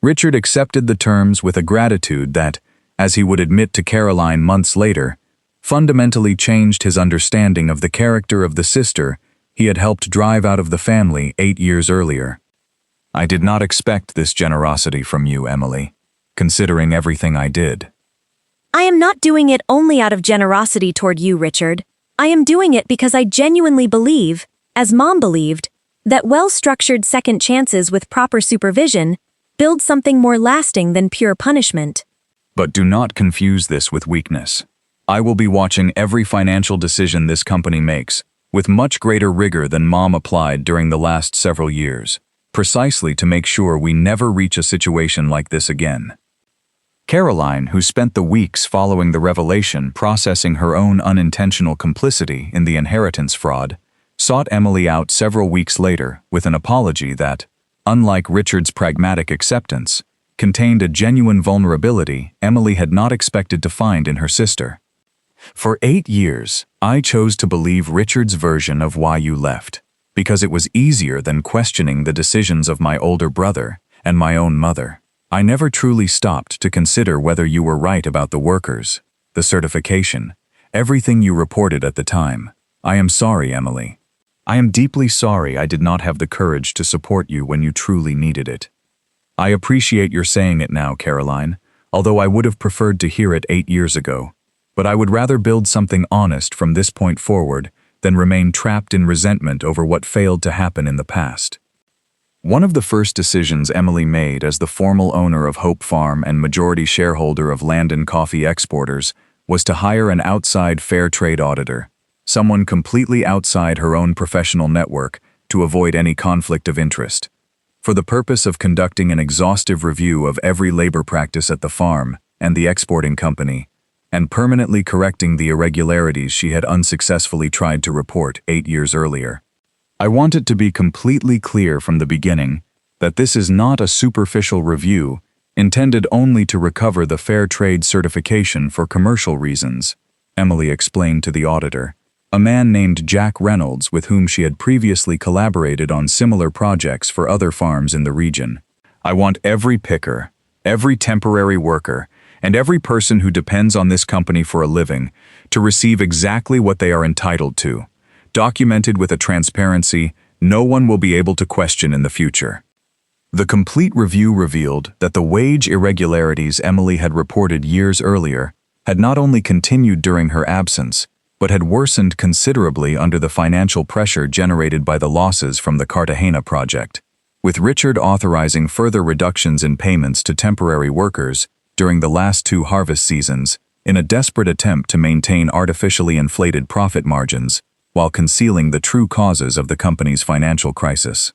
Richard accepted the terms with a gratitude that, as he would admit to Caroline months later, fundamentally changed his understanding of the character of the sister he had helped drive out of the family 8 years earlier. I did not expect this generosity from you, Emily, considering everything I did. I am not doing it only out of generosity toward you, Richard. I am doing it because I genuinely believe, as Mom believed, that well-structured second chances with proper supervision build something more lasting than pure punishment. But do not confuse this with weakness. I will be watching every financial decision this company makes, with much greater rigor than Mom applied during the last several years, precisely to make sure we never reach a situation like this again. Caroline, who spent the weeks following the revelation processing her own unintentional complicity in the inheritance fraud, sought Emily out several weeks later with an apology that, unlike Richard's pragmatic acceptance, contained a genuine vulnerability Emily had not expected to find in her sister. For 8 years, I chose to believe Richard's version of why you left, because it was easier than questioning the decisions of my older brother and my own mother. I never truly stopped to consider whether you were right about the workers, the certification, everything you reported at the time. I am sorry, Emily. I am deeply sorry I did not have the courage to support you when you truly needed it. I appreciate your saying it now, Caroline, although I would have preferred to hear it 8 years ago. But I would rather build something honest from this point forward than remain trapped in resentment over what failed to happen in the past. One of the first decisions Emily made as the formal owner of Hope Farm and majority shareholder of Landon Coffee Exporters was to hire an outside fair trade auditor, someone completely outside her own professional network to avoid any conflict of interest, for the purpose of conducting an exhaustive review of every labor practice at the farm and the exporting company, and permanently correcting the irregularities she had unsuccessfully tried to report 8 years earlier. I want it to be completely clear from the beginning that this is not a superficial review intended only to recover the fair trade certification for commercial reasons, Emily explained to the auditor, a man named Jack Reynolds with whom she had previously collaborated on similar projects for other farms in the region. I want every picker, every temporary worker, and every person who depends on this company for a living to receive exactly what they are entitled to, documented with a transparency no one will be able to question in the future. The complete review revealed that the wage irregularities Emily had reported years earlier had not only continued during her absence, but had worsened considerably under the financial pressure generated by the losses from the Cartagena project, with Richard authorizing further reductions in payments to temporary workers during the last 2 harvest seasons in a desperate attempt to maintain artificially inflated profit margins while concealing the true causes of the company's financial crisis.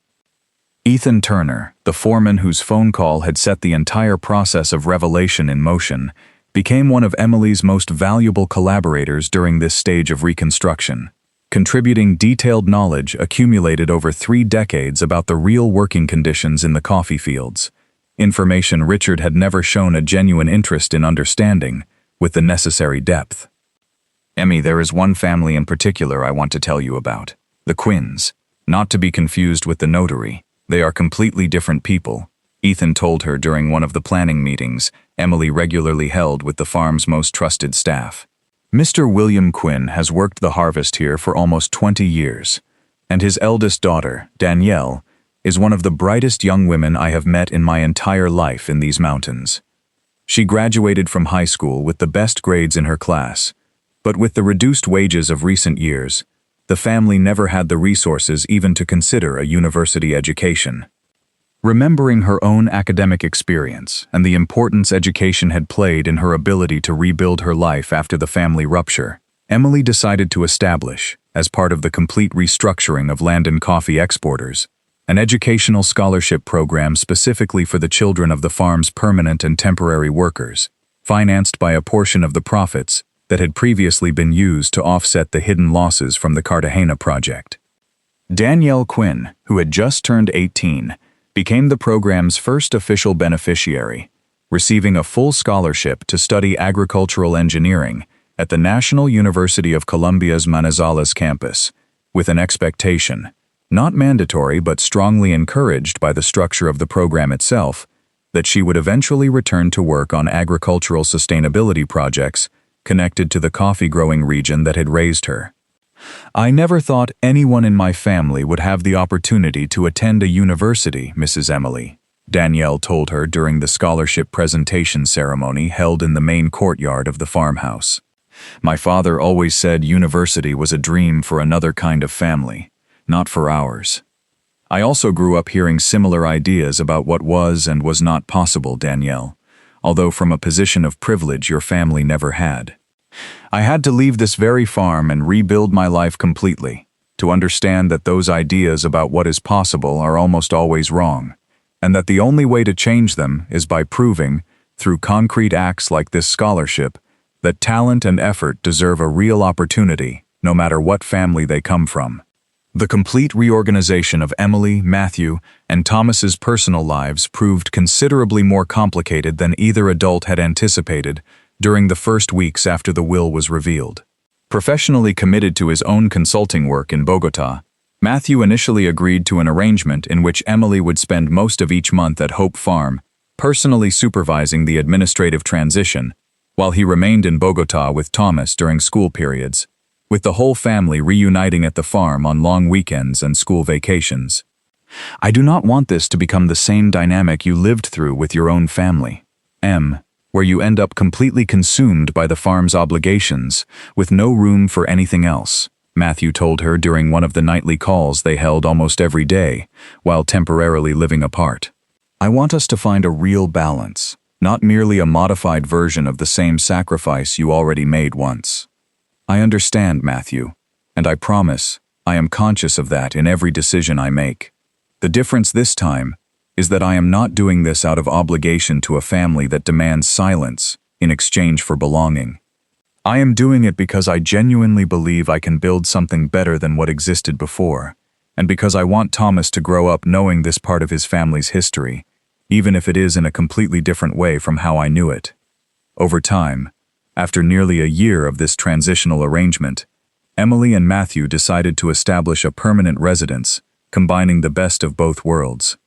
Ethan Turner, the foreman whose phone call had set the entire process of revelation in motion, became one of Emily's most valuable collaborators during this stage of reconstruction, contributing detailed knowledge accumulated over 3 decades about the real working conditions in the coffee fields, information Richard had never shown a genuine interest in understanding with the necessary depth. Emmy, there is one family in particular I want to tell you about, the Quinns, not to be confused with the notary. They are completely different people, Ethan told her during one of the planning meetings Emily regularly held with the farm's most trusted staff. Mr. William Quinn has worked the harvest here for almost 20 years, and his eldest daughter, Danielle, is one of the brightest young women I have met in my entire life in these mountains. She graduated from high school with the best grades in her class, but with the reduced wages of recent years, the family never had the resources even to consider a university education. Remembering her own academic experience and the importance education had played in her ability to rebuild her life after the family rupture, Emily decided to establish, as part of the complete restructuring of Landon Coffee exporters, an educational scholarship program specifically for the children of the farm's permanent and temporary workers, financed by a portion of the profits that had previously been used to offset the hidden losses from the Cartagena project. Danielle Quinn, who had just turned 18, became the program's first official beneficiary, receiving a full scholarship to study agricultural engineering at the National University of Colombia's Manizales campus, with an expectation, not mandatory but strongly encouraged by the structure of the program itself, that she would eventually return to work on agricultural sustainability projects connected to the coffee-growing region that had raised her. I never thought anyone in my family would have the opportunity to attend a university, Mrs. Emily, Danielle told her during the scholarship presentation ceremony held in the main courtyard of the farmhouse. My father always said university was a dream for another kind of family, not for ours. I also grew up hearing similar ideas about what was and was not possible, Danielle, although from a position of privilege your family never had. I had to leave this very farm and rebuild my life completely, to understand that those ideas about what is possible are almost always wrong, and that the only way to change them is by proving, through concrete acts like this scholarship, that talent and effort deserve a real opportunity, no matter what family they come from. The complete reorganization of Emily, Matthew, and Thomas's personal lives proved considerably more complicated than either adult had anticipated during the first weeks after the will was revealed. Professionally committed to his own consulting work in Bogotá, Matthew initially agreed to an arrangement in which Emily would spend most of each month at Hope Farm, personally supervising the administrative transition, while he remained in Bogotá with Thomas during school periods, with the whole family reuniting at the farm on long weekends and school vacations. I do not want this to become the same dynamic you lived through with your own family, M, where you end up completely consumed by the farm's obligations, with no room for anything else, Matthew told her during one of the nightly calls they held almost every day, while temporarily living apart. I want us to find a real balance, not merely a modified version of the same sacrifice you already made once. I understand, Matthew, and I promise I am conscious of that in every decision I make. The difference this time is that I am not doing this out of obligation to a family that demands silence in exchange for belonging. I am doing it because I genuinely believe I can build something better than what existed before, and because I want Thomas to grow up knowing this part of his family's history, even if it is in a completely different way from how I knew it. Over time, after nearly a year of this transitional arrangement, Emily and Matthew decided to establish a permanent residence, combining the best of both worlds.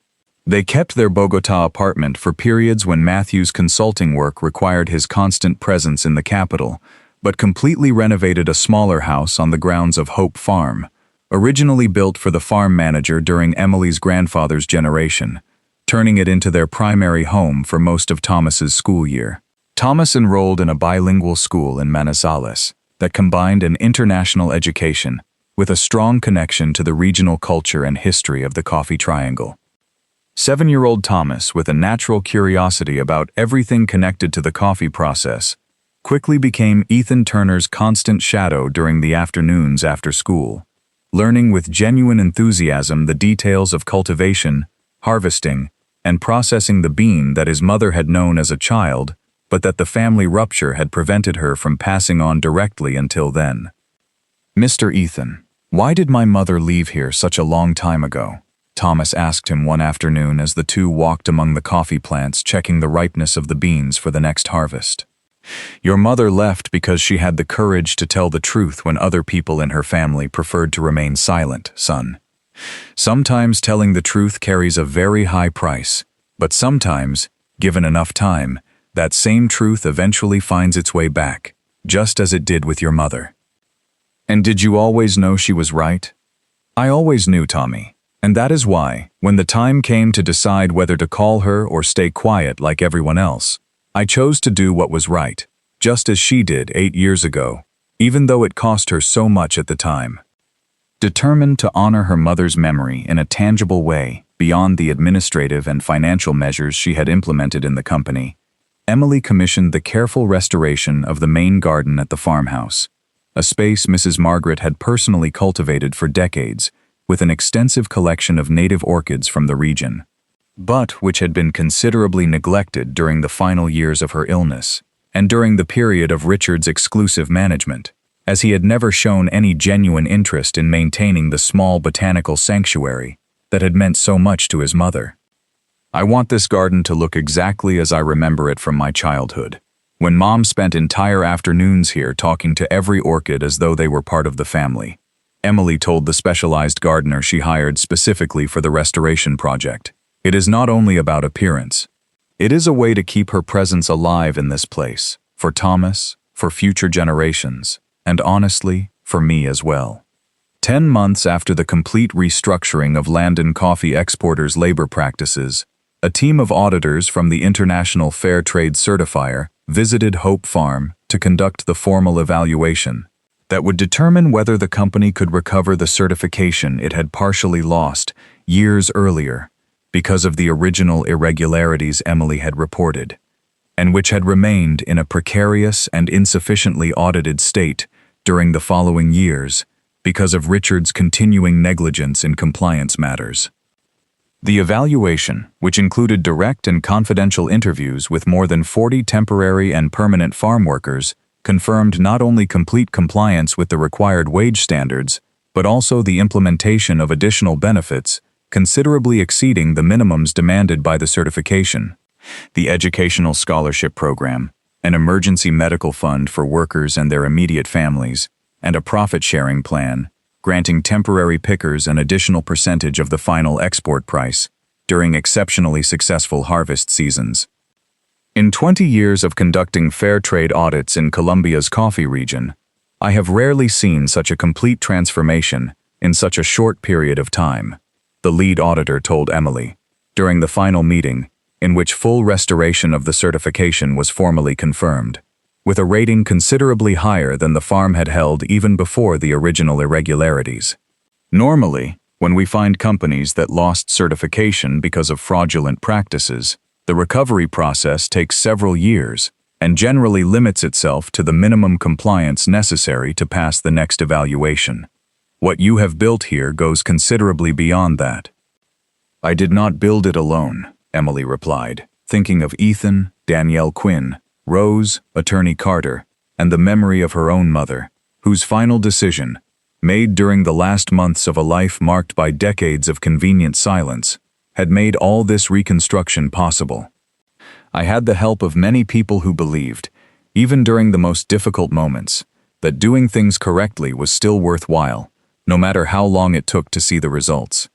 They kept their Bogotá apartment for periods when Matthew's consulting work required his constant presence in the capital, but completely renovated a smaller house on the grounds of Hope Farm, originally built for the farm manager during Emily's grandfather's generation, turning it into their primary home for most of Thomas's school year. Thomas enrolled in a bilingual school in Manizales that combined an international education with a strong connection to the regional culture and history of the Coffee Triangle. 7-year-old Thomas, with a natural curiosity about everything connected to the coffee process, quickly became Ethan Turner's constant shadow during the afternoons after school, learning with genuine enthusiasm the details of cultivation, harvesting, and processing the bean that his mother had known as a child, but that the family rupture had prevented her from passing on directly until then. "Mr. Ethan, why did my mother leave here such a long time ago?" Thomas asked him one afternoon as the two walked among the coffee plants checking the ripeness of the beans for the next harvest. "Your mother left because she had the courage to tell the truth when other people in her family preferred to remain silent, son. Sometimes telling the truth carries a very high price, but sometimes, given enough time, that same truth eventually finds its way back, just as it did with your mother." "And did you always know she was right?" "I always knew, Tommy. And that is why, when the time came to decide whether to call her or stay quiet like everyone else, I chose to do what was right, just as she did 8 years ago, even though it cost her so much at the time." Determined to honor her mother's memory in a tangible way, beyond the administrative and financial measures she had implemented in the company, Emily commissioned the careful restoration of the main garden at the farmhouse, a space Mrs. Margaret had personally cultivated for decades, with an extensive collection of native orchids from the region, but which had been considerably neglected during the final years of her illness and during the period of Richard's exclusive management, as he had never shown any genuine interest in maintaining the small botanical sanctuary that had meant so much to his mother. "I want this garden to look exactly as I remember it from my childhood, when Mom spent entire afternoons here talking to every orchid as though they were part of the family," Emily told the specialized gardener she hired specifically for the restoration project. "It is not only about appearance. It is a way to keep her presence alive in this place, for Thomas, for future generations, and honestly, for me as well." 10 months after the complete restructuring of Landon Coffee Exporters' labor practices, a team of auditors from the International Fair Trade Certifier visited Hope Farm to conduct the formal evaluation that would determine whether the company could recover the certification it had partially lost years earlier because of the original irregularities Emily had reported, and which had remained in a precarious and insufficiently audited state during the following years because of Richard's continuing negligence in compliance matters. The evaluation, which included direct and confidential interviews with more than 40 temporary and permanent farm workers, confirmed not only complete compliance with the required wage standards, but also the implementation of additional benefits, considerably exceeding the minimums demanded by the certification. The educational scholarship program, an emergency medical fund for workers and their immediate families, and a profit-sharing plan, granting temporary pickers an additional percentage of the final export price during exceptionally successful harvest seasons. In 20 years of conducting fair trade audits in Colombia's coffee region, I have rarely seen such a complete transformation in such a short period of time, the lead auditor told Emily, during the final meeting, in which full restoration of the certification was formally confirmed, with a rating considerably higher than the farm had held even before the original irregularities. Normally, when we find companies that lost certification because of fraudulent practices, the recovery process takes several years and generally limits itself to the minimum compliance necessary to pass the next evaluation. What you have built here goes considerably beyond that. "I did not build it alone," Emily replied, thinking of Ethan, Danielle Quinn, Rose, Attorney Carter, and the memory of her own mother, whose final decision, made during the last months of a life marked by decades of convenient silence, had made all this reconstruction possible. "I had the help of many people who believed, even during the most difficult moments, that doing things correctly was still worthwhile, no matter how long it took to see the results."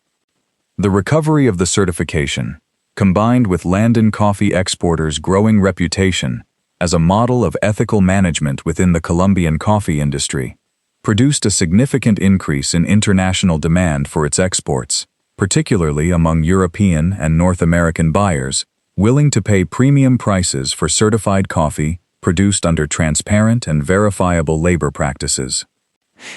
The recovery of the certification, combined with Landon Coffee Exporter's growing reputation as a model of ethical management within the Colombian coffee industry, produced a significant increase in international demand for its exports, particularly among European and North American buyers willing to pay premium prices for certified coffee produced under transparent and verifiable labor practices.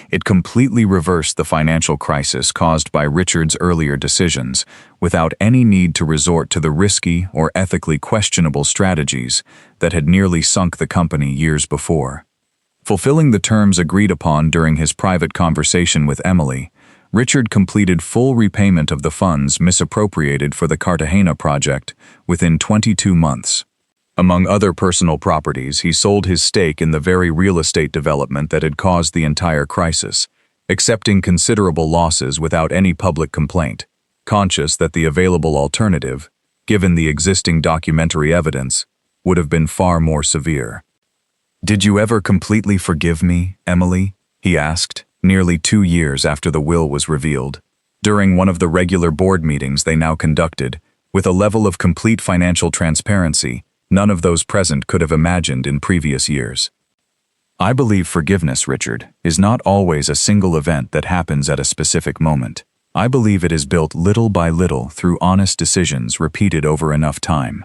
It completely reversed the financial crisis caused by Richard's earlier decisions without any need to resort to the risky or ethically questionable strategies that had nearly sunk the company years before. Fulfilling the terms agreed upon during his private conversation with Emily, Richard completed full repayment of the funds misappropriated for the Cartagena project within 22 months. Among other personal properties, he sold his stake in the very real estate development that had caused the entire crisis, accepting considerable losses without any public complaint, conscious that the available alternative, given the existing documentary evidence, would have been far more severe. "Did you ever completely forgive me, Emily?" he asked, nearly 2 years after the will was revealed, during one of the regular board meetings they now conducted, with a level of complete financial transparency none of those present could have imagined in previous years. "I believe forgiveness, Richard, is not always a single event that happens at a specific moment. I believe it is built little by little through honest decisions repeated over enough time.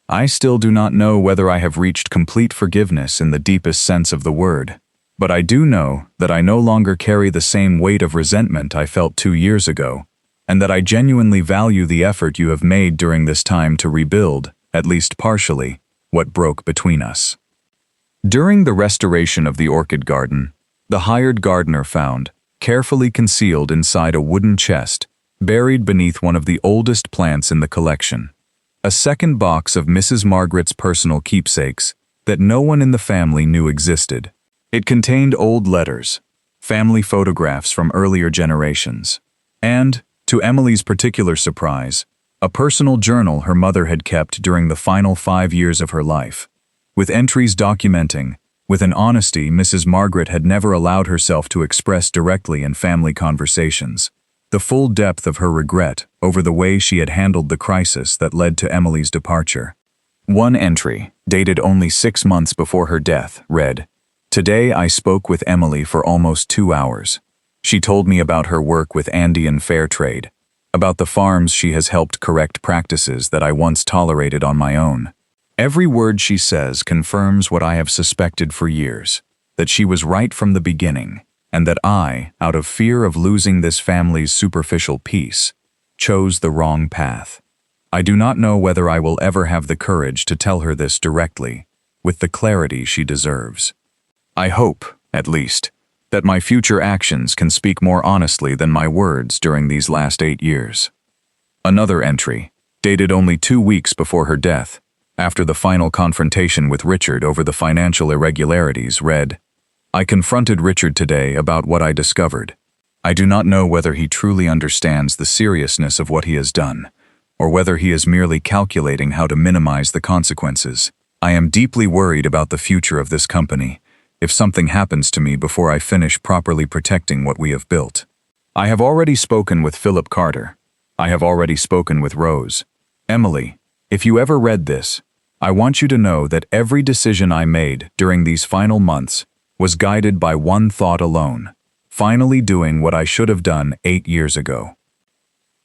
I still do not know whether I have reached complete forgiveness in the deepest sense of the word, but I do know that I no longer carry the same weight of resentment I felt 2 years ago, and that I genuinely value the effort you have made during this time to rebuild, at least partially, what broke between us." During the restoration of the orchid garden, the hired gardener found, carefully concealed inside a wooden chest, buried beneath one of the oldest plants in the collection, a second box of Mrs. Margaret's personal keepsakes that no one in the family knew existed. It contained old letters, family photographs from earlier generations, and, to Emily's particular surprise, a personal journal her mother had kept during the final 5 years of her life, with entries documenting, with an honesty Mrs. Margaret had never allowed herself to express directly in family conversations, the full depth of her regret over the way she had handled the crisis that led to Emily's departure. One entry, dated only 6 months before her death, read, "Today I spoke with Emily for almost 2 hours. She told me about her work with Andean Fair Trade, about the farms she has helped correct practices that I once tolerated on my own. Every word she says confirms what I have suspected for years, that she was right from the beginning, and that I, out of fear of losing this family's superficial peace, chose the wrong path. I do not know whether I will ever have the courage to tell her this directly, with the clarity she deserves. I hope, at least, that my future actions can speak more honestly than my words during these last 8 years." Another entry, dated only 2 weeks before her death, after the final confrontation with Richard over the financial irregularities, read, "I confronted Richard today about what I discovered. I do not know whether he truly understands the seriousness of what he has done, or whether he is merely calculating how to minimize the consequences. I am deeply worried about the future of this company, if something happens to me before I finish properly protecting what we have built. I have already spoken with Philip Carter. I have already spoken with Rose. Emily, if you ever read this, I want you to know that every decision I made during these final months was guided by one thought alone, finally doing what I should have done 8 years ago."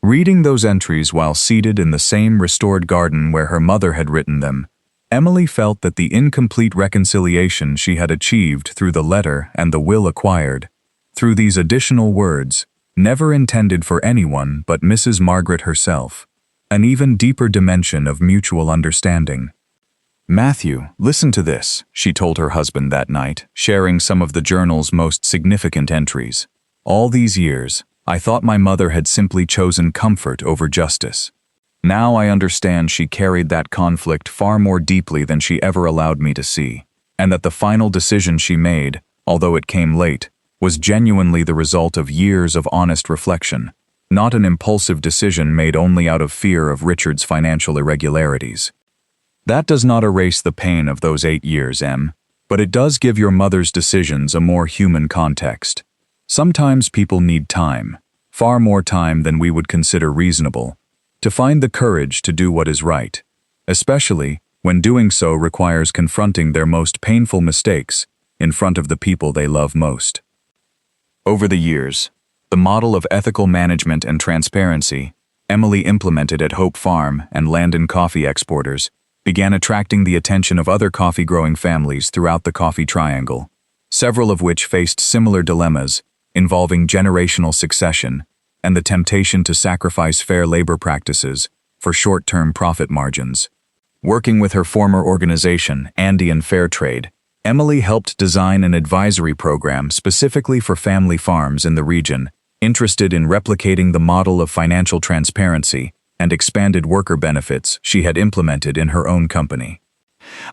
Reading those entries while seated in the same restored garden where her mother had written them, Emily felt that the incomplete reconciliation she had achieved through the letter and the will acquired, through these additional words, never intended for anyone but Mrs. Margaret herself, an even deeper dimension of mutual understanding. "Matthew, listen to this," she told her husband that night, sharing some of the journal's most significant entries. "All these years, I thought my mother had simply chosen comfort over justice. Now I understand she carried that conflict far more deeply than she ever allowed me to see, and that the final decision she made, although it came late, was genuinely the result of years of honest reflection, not an impulsive decision made only out of fear of Richard's financial irregularities. That does not erase the pain of those 8 years, Em, but it does give your mother's decisions a more human context. Sometimes people need time, far more time than we would consider reasonable, to find the courage to do what is right, especially when doing so requires confronting their most painful mistakes in front of the people they love most. Over the years, the model of ethical management and transparency Emily implemented at Hope Farm and Landon coffee exporters began attracting the attention of other coffee-growing families throughout the Coffee Triangle, several of which faced similar dilemmas involving generational succession and the temptation to sacrifice fair labor practices for short-term profit margins. Working with her former organization, Andean Fair Trade, Emily helped design an advisory program specifically for family farms in the region interested in replicating the model of financial transparency and expanded worker benefits she had implemented in her own company.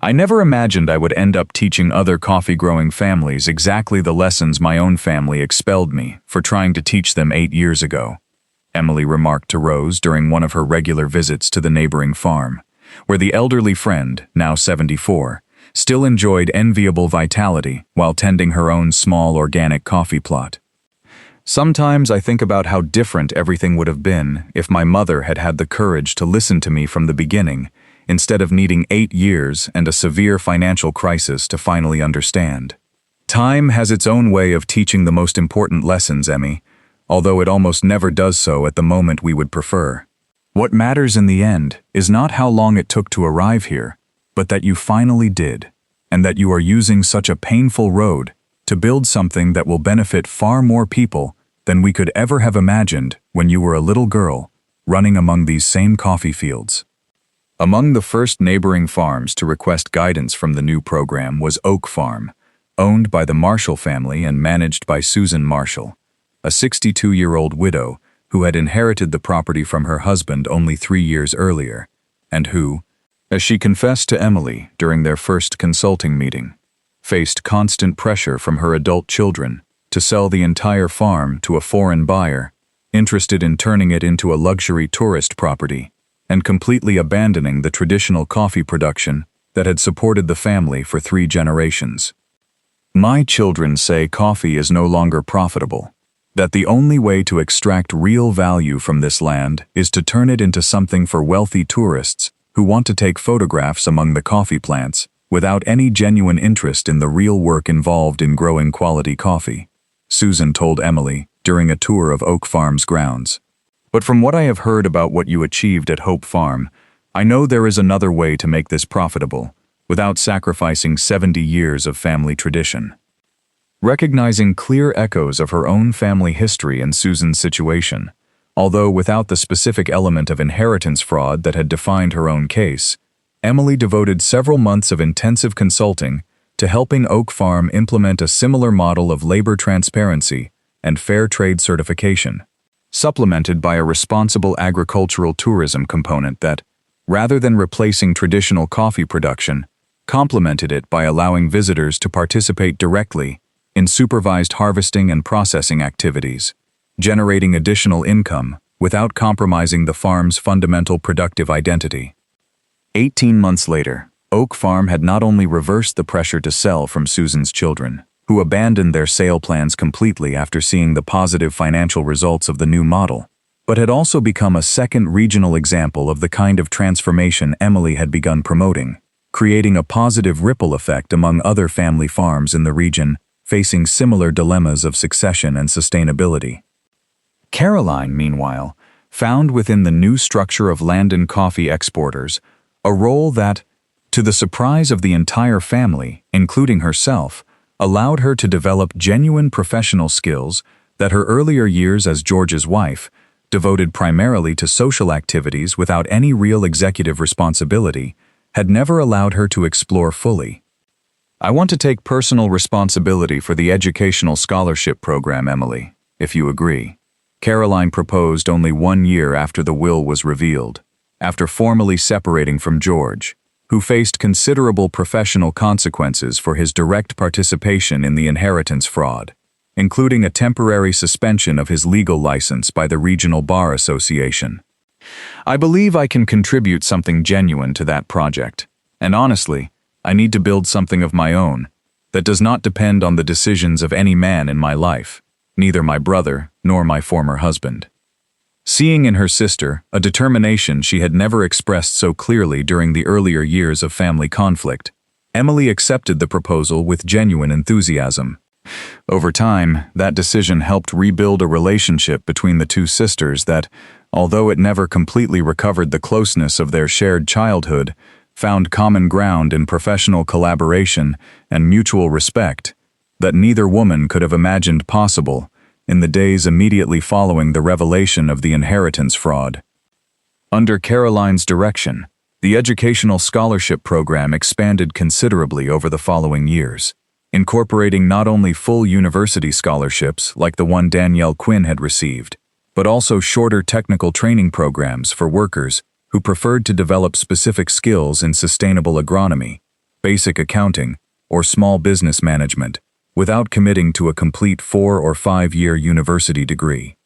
I never imagined I would end up teaching other coffee-growing families exactly the lessons my own family expelled me for trying to teach them 8 years ago, Emily remarked to Rose during one of her regular visits to the neighboring farm, where the elderly friend, now 74, still enjoyed enviable vitality while tending her own small organic coffee plot. Sometimes I think about how different everything would have been if my mother had had the courage to listen to me from the beginning, instead of needing 8 years and a severe financial crisis to finally understand. Time has its own way of teaching the most important lessons, Emmy, although it almost never does so at the moment we would prefer. What matters in the end is not how long it took to arrive here, but that you finally did, and that you are using such a painful road to build something that will benefit far more people than we could ever have imagined when you were a little girl running among these same coffee fields. Among the first neighboring farms to request guidance from the new program was Oak Farm, owned by the Marshall family and managed by Susan Marshall, a 62-year-old widow who had inherited the property from her husband only 3 years earlier, and who, as she confessed to Emily during their first consulting meeting, faced constant pressure from her adult children to sell the entire farm to a foreign buyer, interested in turning it into a luxury tourist property, and completely abandoning the traditional coffee production that had supported the family for 3 generations. My children say coffee is no longer profitable, that the only way to extract real value from this land is to turn it into something for wealthy tourists who want to take photographs among the coffee plants without any genuine interest in the real work involved in growing quality coffee, Susan told Emily during a tour of Oak Farm's grounds. But from what I have heard about what you achieved at Hope Farm, I know there is another way to make this profitable, without sacrificing 70 years of family tradition. Recognizing clear echoes of her own family history in Susan's situation, although without the specific element of inheritance fraud that had defined her own case, Emily devoted several months of intensive consulting to helping Oak Farm implement a similar model of labor transparency and fair trade certification, supplemented by a responsible agricultural tourism component that, rather than replacing traditional coffee production, complemented it by allowing visitors to participate directly in supervised harvesting and processing activities, generating additional income without compromising the farm's fundamental productive identity. 18 months later, Oak Farm had not only reversed the pressure to sell from Susan's children, who abandoned their sale plans completely after seeing the positive financial results of the new model, but had also become a second regional example of the kind of transformation Emily had begun promoting, creating a positive ripple effect among other family farms in the region facing similar dilemmas of succession and sustainability. Caroline, meanwhile, found within the new structure of Landon coffee exporters a role that, to the surprise of the entire family, including herself, allowed her to develop genuine professional skills that her earlier years as George's wife, devoted primarily to social activities without any real executive responsibility, had never allowed her to explore fully. I want to take personal responsibility for the educational scholarship program, Emily, if you agree. Caroline proposed only 1 year after the will was revealed, after formally separating from George, who faced considerable professional consequences for his direct participation in the inheritance fraud, including a temporary suspension of his legal license by the Regional Bar Association. I believe I can contribute something genuine to that project, and honestly, I need to build something of my own that does not depend on the decisions of any man in my life, neither my brother nor my former husband. Seeing in her sister a determination she had never expressed so clearly during the earlier years of family conflict, Emily accepted the proposal with genuine enthusiasm. Over time, that decision helped rebuild a relationship between the two sisters that, although it never completely recovered the closeness of their shared childhood, found common ground in professional collaboration and mutual respect that neither woman could have imagined possible in the days immediately following the revelation of the inheritance fraud. Under Caroline's direction, the educational scholarship program expanded considerably over the following years, incorporating not only full university scholarships like the one Danielle Quinn had received, but also shorter technical training programs for workers who preferred to develop specific skills in sustainable agronomy, basic accounting, or small business management, without committing to a complete 4- or 5-year university degree.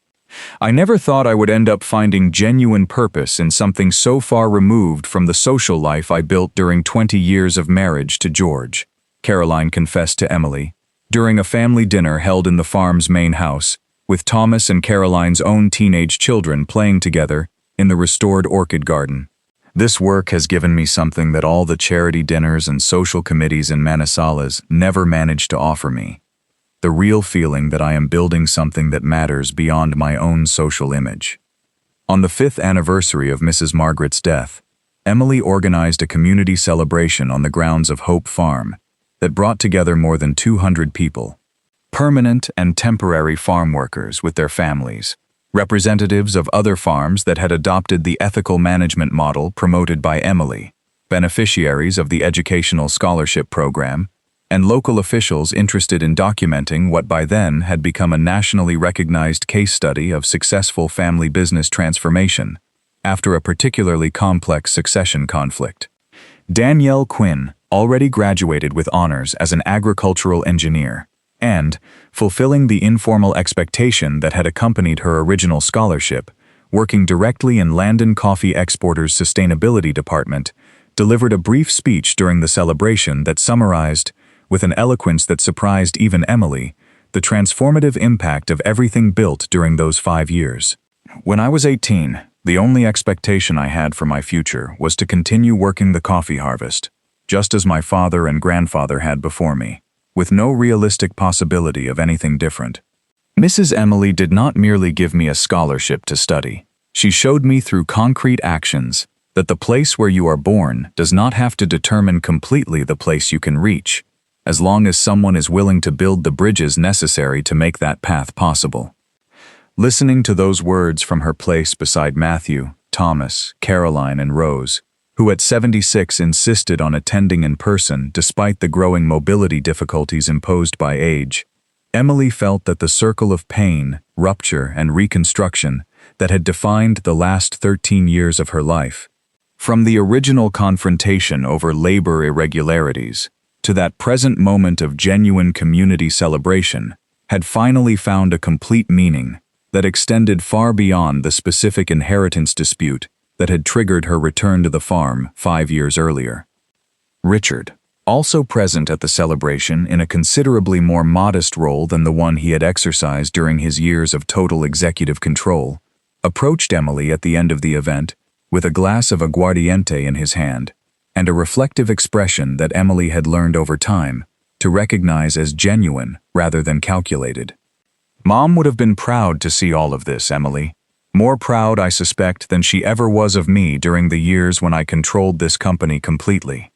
I never thought I would end up finding genuine purpose in something so far removed from the social life I built during 20 years of marriage to George, Caroline confessed to Emily, during a family dinner held in the farm's main house, with Thomas and Caroline's own teenage children playing together in the restored orchid garden. This work has given me something that all the charity dinners and social committees in Manizales never managed to offer me. The real feeling that I am building something that matters beyond my own social image. On the 5th anniversary of Mrs. Margaret's death, Emily organized a community celebration on the grounds of Hope Farm that brought together more than 200 people, permanent and temporary farm workers with their families, representatives of other farms that had adopted the ethical management model promoted by Emily, beneficiaries of the educational scholarship program, and local officials interested in documenting what by then had become a nationally recognized case study of successful family business transformation after a particularly complex succession conflict. Danielle Quinn already graduated with honors as an agricultural engineer, and, fulfilling the informal expectation that had accompanied her original scholarship, working directly in Landon Coffee Exporters' sustainability department, delivered a brief speech during the celebration that summarized, with an eloquence that surprised even Emily, the transformative impact of everything built during those 5 years. When I was 18, the only expectation I had for my future was to continue working the coffee harvest, just as my father and grandfather had before me, with no realistic possibility of anything different. Mrs. Emily did not merely give me a scholarship to study. She showed me through concrete actions that the place where you are born does not have to determine completely the place you can reach, as long as someone is willing to build the bridges necessary to make that path possible. Listening to those words from her place beside Matthew, Thomas, Caroline, and Rose, who at 76 insisted on attending in person despite the growing mobility difficulties imposed by age, Emily felt that the circle of pain, rupture, and reconstruction that had defined the last 13 years of her life, from the original confrontation over labor irregularities to that present moment of genuine community celebration, had finally found a complete meaning that extended far beyond the specific inheritance dispute that had triggered her return to the farm 5 years earlier. Richard, also present at the celebration in a considerably more modest role than the one he had exercised during his years of total executive control, approached Emily at the end of the event with a glass of aguardiente in his hand and a reflective expression that Emily had learned over time to recognize as genuine rather than calculated. Mom would have been proud to see all of this, Emily. More proud, I suspect, than she ever was of me during the years when I controlled this company completely.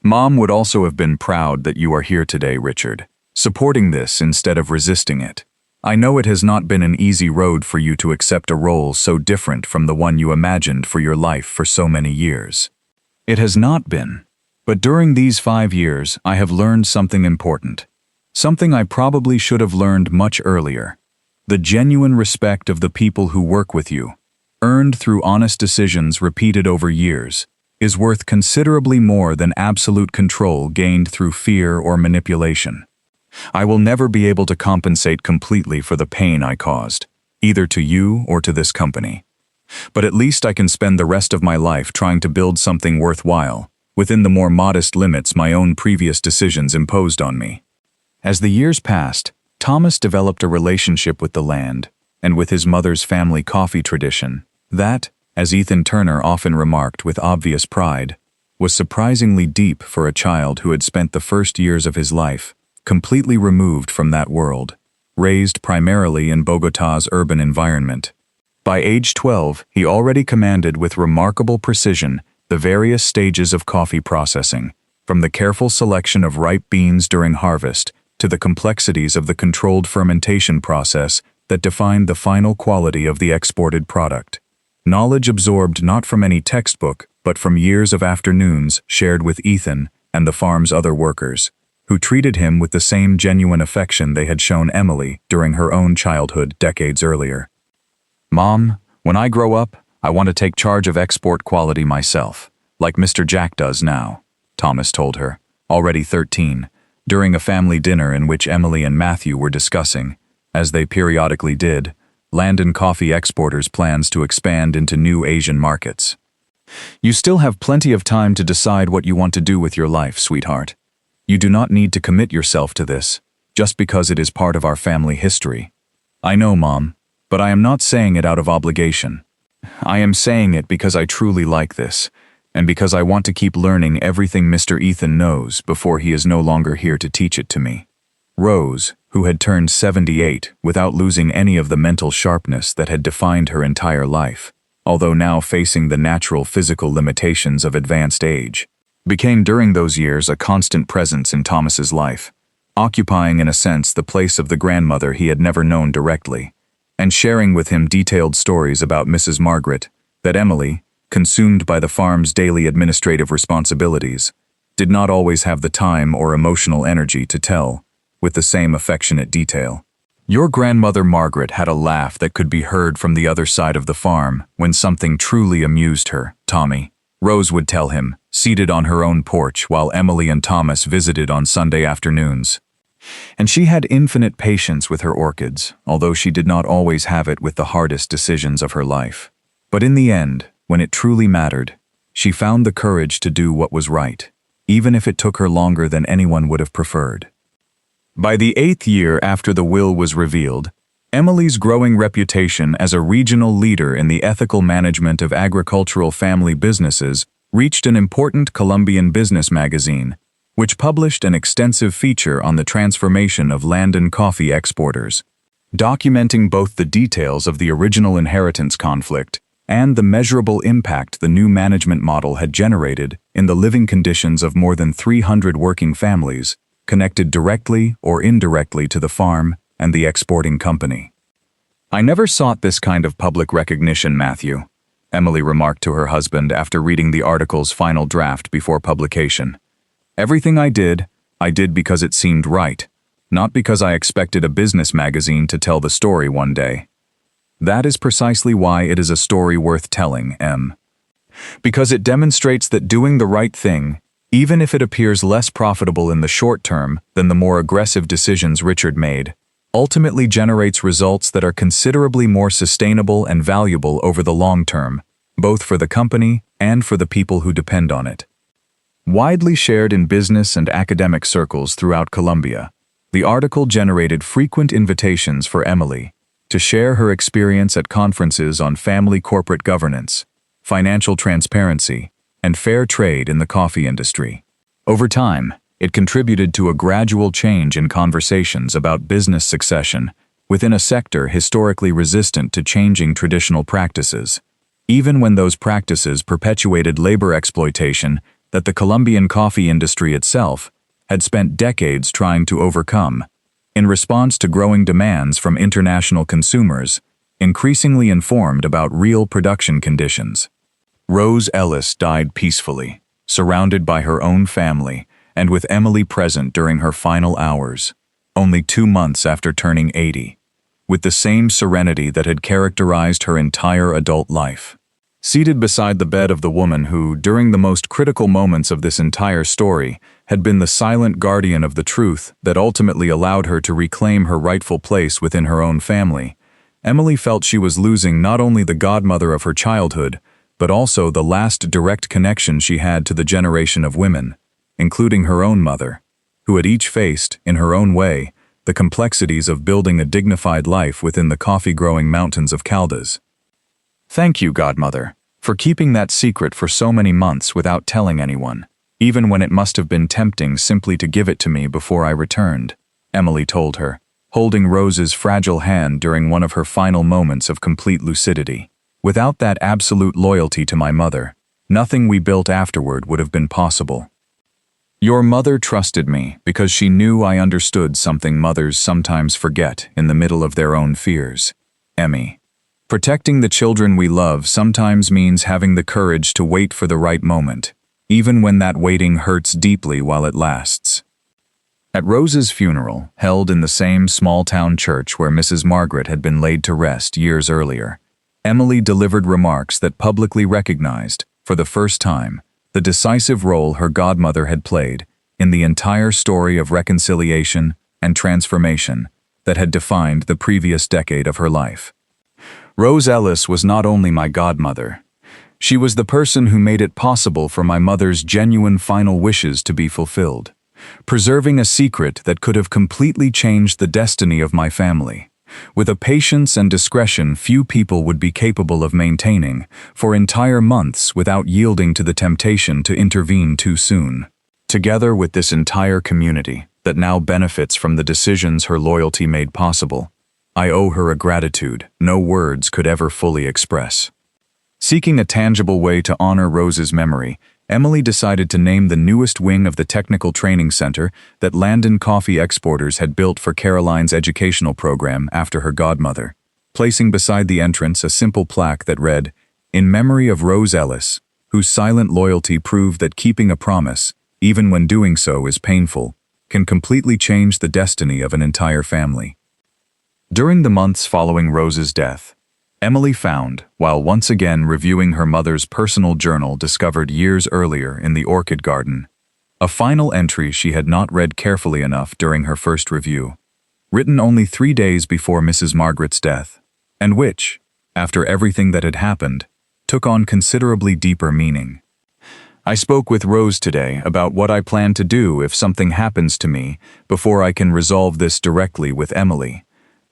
Mom would also have been proud that you are here today, Richard, supporting this instead of resisting it. I know it has not been an easy road for you to accept a role so different from the one you imagined for your life for so many years. It has not been. But during these 5 years, I have learned something important. Something I probably should have learned much earlier. The genuine respect of the people who work with you, earned through honest decisions repeated over years, is worth considerably more than absolute control gained through fear or manipulation. I will never be able to compensate completely for the pain I caused, either to you or to this company. But at least I can spend the rest of my life trying to build something worthwhile, within the more modest limits my own previous decisions imposed on me. As the years passed, Thomas developed a relationship with the land and with his mother's family coffee tradition, that, as Ethan Turner often remarked with obvious pride, was surprisingly deep for a child who had spent the first years of his life completely removed from that world, raised primarily in Bogotá's urban environment. By age 12, he already commanded with remarkable precision the various stages of coffee processing, from the careful selection of ripe beans during harvest to the complexities of the controlled fermentation process that defined the final quality of the exported product. Knowledge absorbed not from any textbook, but from years of afternoons shared with Ethan and the farm's other workers, who treated him with the same genuine affection they had shown Emily during her own childhood decades earlier. "Mom, when I grow up, I want to take charge of export quality myself, like Mr. Jack does now," Thomas told her, already 13, during a family dinner in which Emily and Matthew were discussing, as they periodically did, Landon Coffee Exporters' plans to expand into new Asian markets. "You still have plenty of time to decide what you want to do with your life, sweetheart. You do not need to commit yourself to this, just because it is part of our family history. I know, Mom, but I am not saying it out of obligation. I am saying it because I truly like this, and because I want to keep learning everything Mr. Ethan knows before he is no longer here to teach it to me." Rose, who had turned 78 without losing any of the mental sharpness that had defined her entire life, although now facing the natural physical limitations of advanced age, became during those years a constant presence in Thomas's life, occupying in a sense the place of the grandmother he had never known directly, and sharing with him detailed stories about Mrs. Margaret that Emily, consumed by the farm's daily administrative responsibilities, did not always have the time or emotional energy to tell with the same affectionate detail. "Your grandmother Margaret had a laugh that could be heard from the other side of the farm when something truly amused her, Tommy," Rose would tell him, seated on her own porch while Emily and Thomas visited on Sunday afternoons. "And she had infinite patience with her orchids, although she did not always have it with the hardest decisions of her life. But in the end, when it truly mattered, she found the courage to do what was right, even if it took her longer than anyone would have preferred." By the 8th year after the will was revealed, Emily's growing reputation as a regional leader in the ethical management of agricultural family businesses reached an important Colombian business magazine, which published an extensive feature on the transformation of Landon Coffee Exporters, documenting both the details of the original inheritance conflict and the measurable impact the new management model had generated in the living conditions of more than 300 working families, connected directly or indirectly to the farm and the exporting company. "I never sought this kind of public recognition, Matthew," Emily remarked to her husband after reading the article's final draft before publication. "Everything I did because it seemed right, not because I expected a business magazine to tell the story one day. That is precisely why it is a story worth telling, Em. Because it demonstrates that doing the right thing, even if it appears less profitable in the short term than the more aggressive decisions Richard made, ultimately generates results that are considerably more sustainable and valuable over the long term, both for the company and for the people who depend on it." Widely shared in business and academic circles throughout Colombia, the article generated frequent invitations for Emily to share her experience at conferences on family corporate governance, financial transparency, and fair trade in the coffee industry. Over time, it contributed to a gradual change in conversations about business succession within a sector historically resistant to changing traditional practices, even when those practices perpetuated labor exploitation that the Colombian coffee industry itself had spent decades trying to overcome, in response to growing demands from international consumers, increasingly informed about real production conditions. Rose Ellis died peacefully, surrounded by her own family, and with Emily present during her final hours, only 2 months after turning 80, with the same serenity that had characterized her entire adult life. Seated beside the bed of the woman who, during the most critical moments of this entire story, had been the silent guardian of the truth that ultimately allowed her to reclaim her rightful place within her own family, Emily felt she was losing not only the godmother of her childhood, but also the last direct connection she had to the generation of women, including her own mother, who had each faced, in her own way, the complexities of building a dignified life within the coffee-growing mountains of Caldas. Thank you, godmother, for keeping that secret for so many months without telling anyone, even when it must have been tempting simply to give it to me before I returned, Emily told her, holding Rose's fragile hand during one of her final moments of complete lucidity. Without that absolute loyalty to my mother, nothing we built afterward would have been possible. Your mother trusted me because she knew I understood something mothers sometimes forget in the middle of their own fears. Emmy. Protecting the children we love sometimes means having the courage to wait for the right moment, even when that waiting hurts deeply while it lasts. At Rose's funeral, held in the same small-town church where Mrs. Margaret had been laid to rest years earlier, Emily delivered remarks that publicly recognized, for the first time, the decisive role her godmother had played in the entire story of reconciliation and transformation that had defined the previous decade of her life. Rose Ellis was not only my godmother, she was the person who made it possible for my mother's genuine final wishes to be fulfilled, preserving a secret that could have completely changed the destiny of my family, with a patience and discretion few people would be capable of maintaining for entire months without yielding to the temptation to intervene too soon. Together with this entire community that now benefits from the decisions her loyalty made possible, I owe her a gratitude no words could ever fully express. Seeking a tangible way to honor Rose's memory, Emily decided to name the newest wing of the technical training center that Landon Coffee Exporters had built for Caroline's educational program after her godmother, placing beside the entrance a simple plaque that read, "In memory of Rose Ellis, whose silent loyalty proved that keeping a promise, even when doing so is painful, can completely change the destiny of an entire family." During the months following Rose's death, Emily found, while once again reviewing her mother's personal journal discovered years earlier in the orchid garden, a final entry she had not read carefully enough during her first review, written only 3 days before Mrs. Margaret's death, and which, after everything that had happened, took on considerably deeper meaning. I spoke with Rose today about what I plan to do if something happens to me before I can resolve this directly with Emily.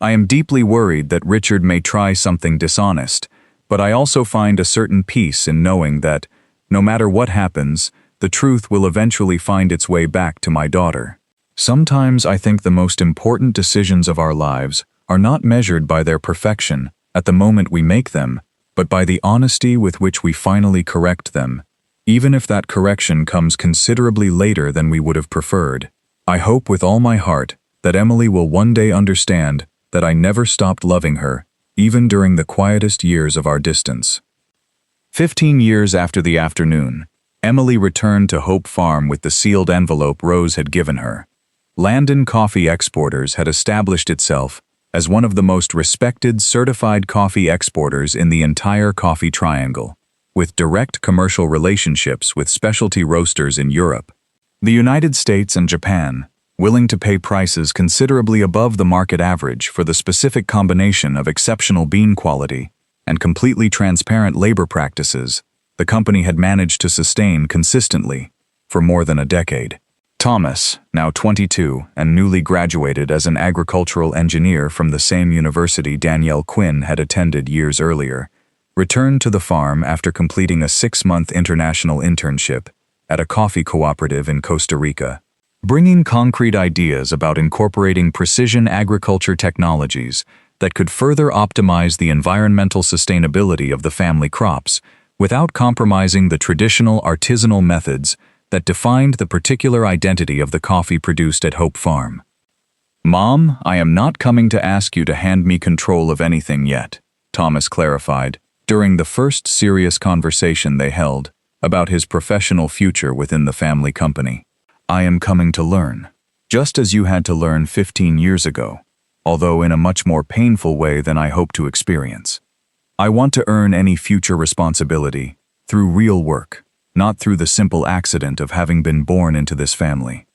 I am deeply worried that Richard may try something dishonest, but I also find a certain peace in knowing that, no matter what happens, the truth will eventually find its way back to my daughter. Sometimes I think the most important decisions of our lives are not measured by their perfection at the moment we make them, but by the honesty with which we finally correct them, even if that correction comes considerably later than we would have preferred. I hope with all my heart that Emily will one day understand that I never stopped loving her, even during the quietest years of our distance. 15 years after the afternoon, Emily returned to Hope Farm with the sealed envelope Rose had given her. Landon Coffee Exporters had established itself as one of the most respected certified coffee exporters in the entire Coffee Triangle, with direct commercial relationships with specialty roasters in Europe, the United States, and Japan, willing to pay prices considerably above the market average for the specific combination of exceptional bean quality and completely transparent labor practices the company had managed to sustain consistently for more than a decade. Thomas, now 22 and newly graduated as an agricultural engineer from the same university Danielle Quinn had attended years earlier, returned to the farm after completing a 6-month international internship at a coffee cooperative in Costa Rica. Bringing concrete ideas about incorporating precision agriculture technologies that could further optimize the environmental sustainability of the family crops without compromising the traditional artisanal methods that defined the particular identity of the coffee produced at Hope Farm. "Mom, I am not coming to ask you to hand me control of anything yet," Thomas clarified during the first serious conversation they held about his professional future within the family company. "I am coming to learn, just as you had to learn 15 years ago, although in a much more painful way than I hope to experience. I want to earn any future responsibility through real work, not through the simple accident of having been born into this family."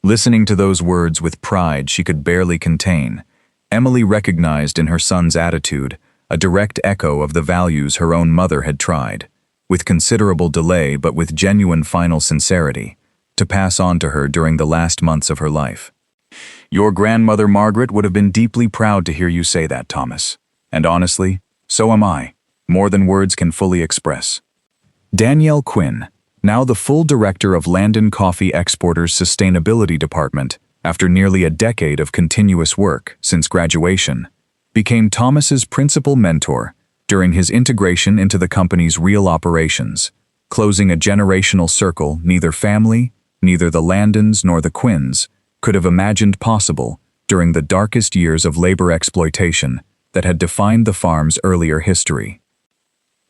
Listening to those words with pride she could barely contain, Emily recognized in her son's attitude a direct echo of the values her own mother had tried, with considerable delay but with genuine final sincerity, to pass on to her during the last months of her life. Your grandmother Margaret would have been deeply proud to hear you say that, Thomas. And honestly, so am I. More than words can fully express. Danielle Quinn, now the full director of Landon Coffee Exporters' Sustainability Department, after nearly a decade of continuous work since graduation, became Thomas's principal mentor during his integration into the company's real operations, closing a generational circle neither family, neither the Landons nor the Quinns could have imagined possible during the darkest years of labor exploitation that had defined the farm's earlier history.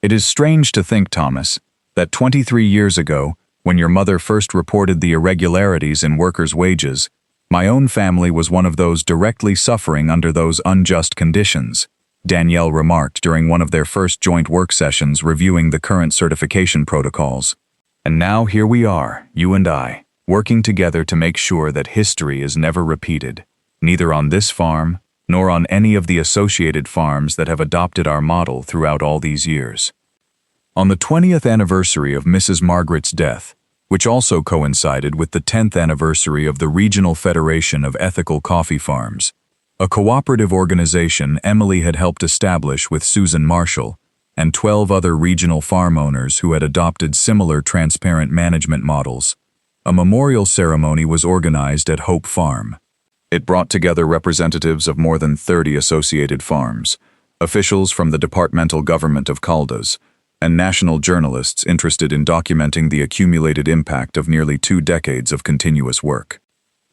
It is strange to think, Thomas, that 23 years ago, when your mother first reported the irregularities in workers' wages, my own family was one of those directly suffering under those unjust conditions, Danielle remarked during one of their first joint work sessions reviewing the current certification protocols. And now here we are, you and I, working together to make sure that history is never repeated, neither on this farm nor on any of the associated farms that have adopted our model throughout all these years. On the 20th anniversary of Mrs. Margaret's death, which also coincided with the 10th anniversary of the Regional Federation of Ethical Coffee Farms, a cooperative organization Emily had helped establish with Susan Marshall and 12 other regional farm owners who had adopted similar transparent management models, a memorial ceremony was organized at Hope Farm. It brought together representatives of more than 30 associated farms, officials from the departmental government of Caldas, and national journalists interested in documenting the accumulated impact of nearly 2 decades of continuous work.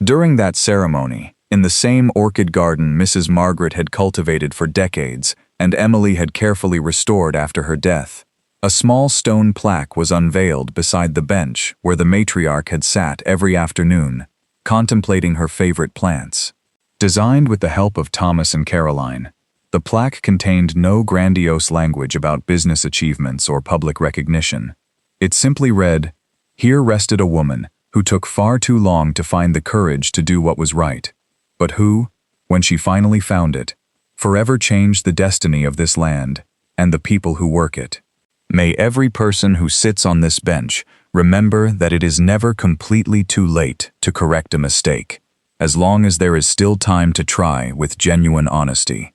During that ceremony, in the same orchid garden Mrs. Margaret had cultivated for decades and Emily had carefully restored after her death, a small stone plaque was unveiled beside the bench where the matriarch had sat every afternoon, contemplating her favorite plants. Designed with the help of Thomas and Caroline, the plaque contained no grandiose language about business achievements or public recognition. It simply read, "Here rested a woman who took far too long to find the courage to do what was right, but who, when she finally found it, forever changed the destiny of this land and the people who work it. May every person who sits on this bench remember that it is never completely too late to correct a mistake, as long as there is still time to try with genuine honesty."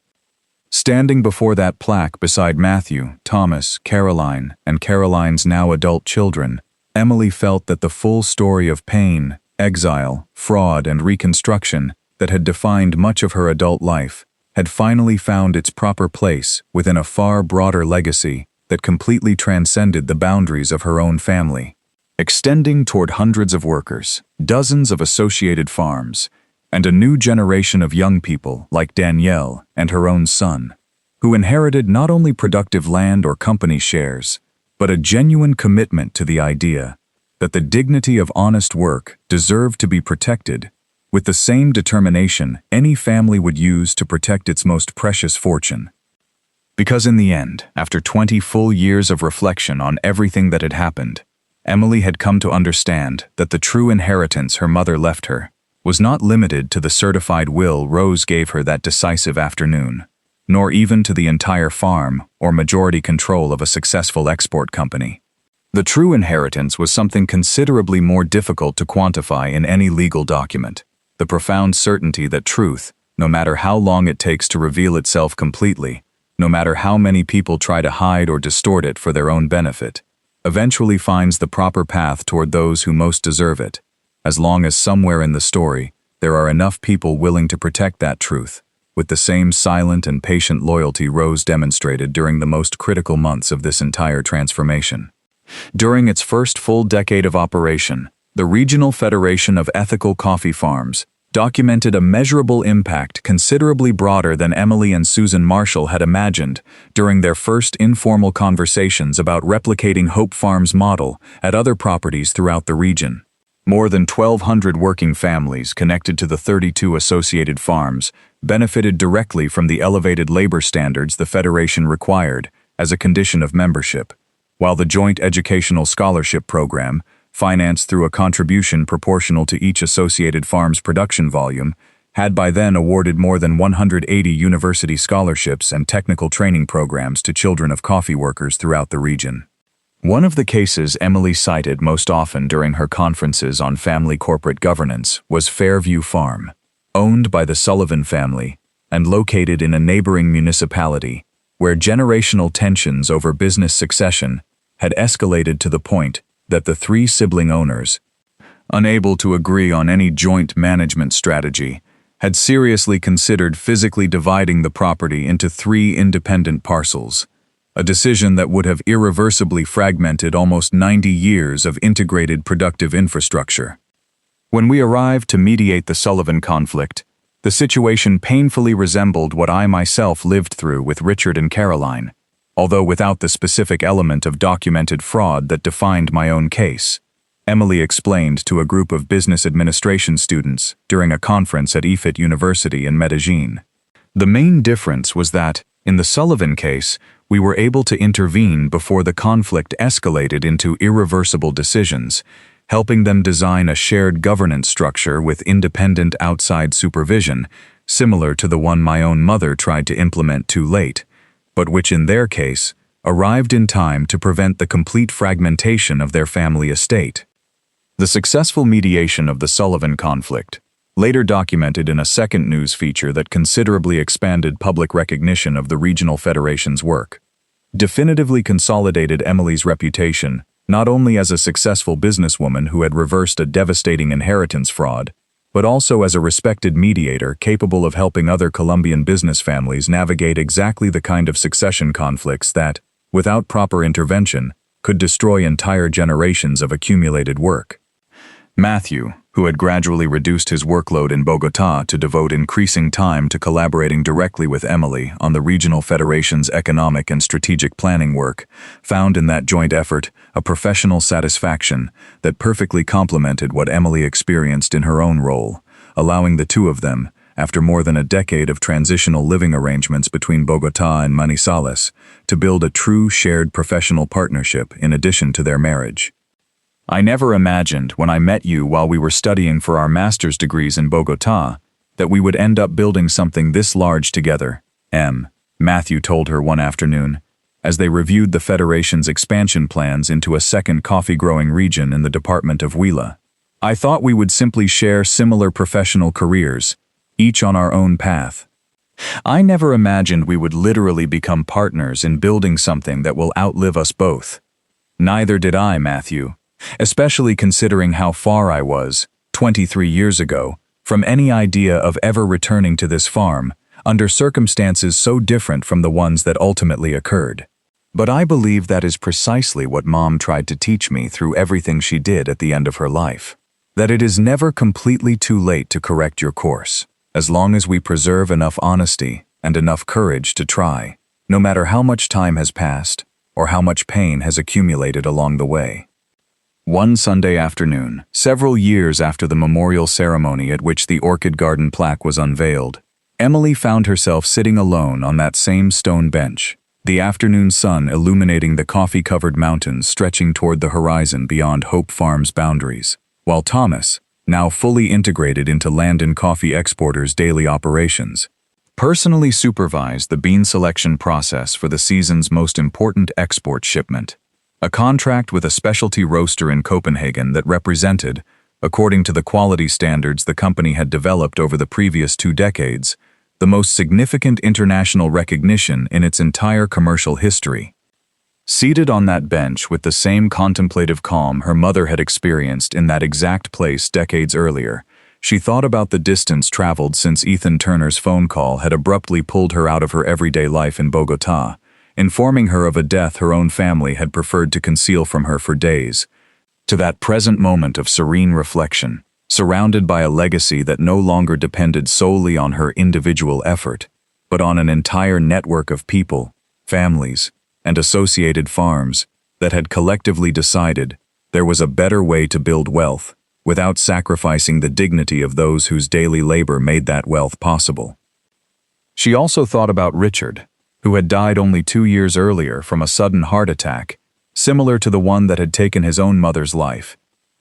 Standing before that plaque beside Matthew, Thomas, Caroline, and Caroline's now adult children, Emily felt that the full story of pain, exile, fraud, and reconstruction that had defined much of her adult life had finally found its proper place within a far broader legacy that completely transcended the boundaries of her own family, extending toward hundreds of workers, dozens of associated farms, and a new generation of young people like Danielle and her own son, who inherited not only productive land or company shares, but a genuine commitment to the idea that the dignity of honest work deserved to be protected with the same determination any family would use to protect its most precious fortune. Because in the end, after 20 full years of reflection on everything that had happened, Emily had come to understand that the true inheritance her mother left her was not limited to the certified will Rose gave her that decisive afternoon, nor even to the entire farm or majority control of a successful export company. The true inheritance was something considerably more difficult to quantify in any legal document, the profound certainty that truth, no matter how long it takes to reveal itself completely, no matter how many people try to hide or distort it for their own benefit, eventually finds the proper path toward those who most deserve it, as long as somewhere in the story there are enough people willing to protect that truth, with the same silent and patient loyalty Rose demonstrated during the most critical months of this entire transformation. During its first full decade of operation, the Regional Federation of Ethical Coffee Farms documented a measurable impact considerably broader than Emily and Susan Marshall had imagined during their first informal conversations about replicating Hope Farm's model at other properties throughout the region. More than 1,200 working families connected to the 32 associated farms benefited directly from the elevated labor standards the Federation required as a condition of membership, while the Joint Educational Scholarship Program, financed through a contribution proportional to each associated farm's production volume, had by then awarded more than 180 university scholarships and technical training programs to children of coffee workers throughout the region. One of the cases Emily cited most often during her conferences on family corporate governance was Fairview Farm, owned by the Sullivan family and located in a neighboring municipality, where generational tensions over business succession had escalated to the point that the three sibling owners, unable to agree on any joint management strategy, had seriously considered physically dividing the property into three independent parcels, a decision that would have irreversibly fragmented almost 90 years of integrated productive infrastructure. When we arrived to mediate the Sullivan conflict, the situation painfully resembled what I myself lived through with Richard and Caroline, although without the specific element of documented fraud that defined my own case, Emily explained to a group of business administration students during a conference at IFIT University in Medellin. The main difference was that, in the Sullivan case, we were able to intervene before the conflict escalated into irreversible decisions, helping them design a shared governance structure with independent outside supervision, similar to the one my own mother tried to implement too late, but which in their case arrived in time to prevent the complete fragmentation of their family estate. The successful mediation of the Sullivan conflict, later documented in a second news feature that considerably expanded public recognition of the regional federation's work, definitively consolidated Emily's reputation not only as a successful businesswoman who had reversed a devastating inheritance fraud, but also as a respected mediator capable of helping other Colombian business families navigate exactly the kind of succession conflicts that, without proper intervention, could destroy entire generations of accumulated work. Matthew, who had gradually reduced his workload in Bogotá to devote increasing time to collaborating directly with Emily on the regional federation's economic and strategic planning work, found in that joint effort a professional satisfaction that perfectly complemented what Emily experienced in her own role, allowing the two of them, after more than a decade of transitional living arrangements between Bogotá and Manizales, to build a true shared professional partnership in addition to their marriage. I never imagined when I met you while we were studying for our master's degrees in Bogotá that we would end up building something this large together, Matthew told her one afternoon, as they reviewed the Federation's expansion plans into a second coffee-growing region in the department of Huila. I thought we would simply share similar professional careers, each on our own path. I never imagined we would literally become partners in building something that will outlive us both. Neither did I, Matthew. Especially considering how far I was, 23 years ago, from any idea of ever returning to this farm, under circumstances so different from the ones that ultimately occurred. But I believe that is precisely what Mom tried to teach me through everything she did at the end of her life. That it is never completely too late to correct your course, as long as we preserve enough honesty and enough courage to try, no matter how much time has passed or how much pain has accumulated along the way. One Sunday afternoon, several years after the memorial ceremony at which the Orchid Garden plaque was unveiled, Emily found herself sitting alone on that same stone bench, the afternoon sun illuminating the coffee-covered mountains stretching toward the horizon beyond Hope Farm's boundaries, while Thomas, now fully integrated into Land and Coffee Exporters' daily operations, personally supervised the bean selection process for the season's most important export shipment. A contract with a specialty roaster in Copenhagen that represented, according to the quality standards the company had developed over the previous 2 decades, the most significant international recognition in its entire commercial history. Seated on that bench with the same contemplative calm her mother had experienced in that exact place decades earlier, she thought about the distance traveled since Ethan Turner's phone call had abruptly pulled her out of her everyday life in Bogotá, informing her of a death her own family had preferred to conceal from her for days, to that present moment of serene reflection, surrounded by a legacy that no longer depended solely on her individual effort, but on an entire network of people, families, and associated farms that had collectively decided there was a better way to build wealth without sacrificing the dignity of those whose daily labor made that wealth possible. She also thought about Richard, who had died only 2 years earlier from a sudden heart attack, similar to the one that had taken his own mother's life,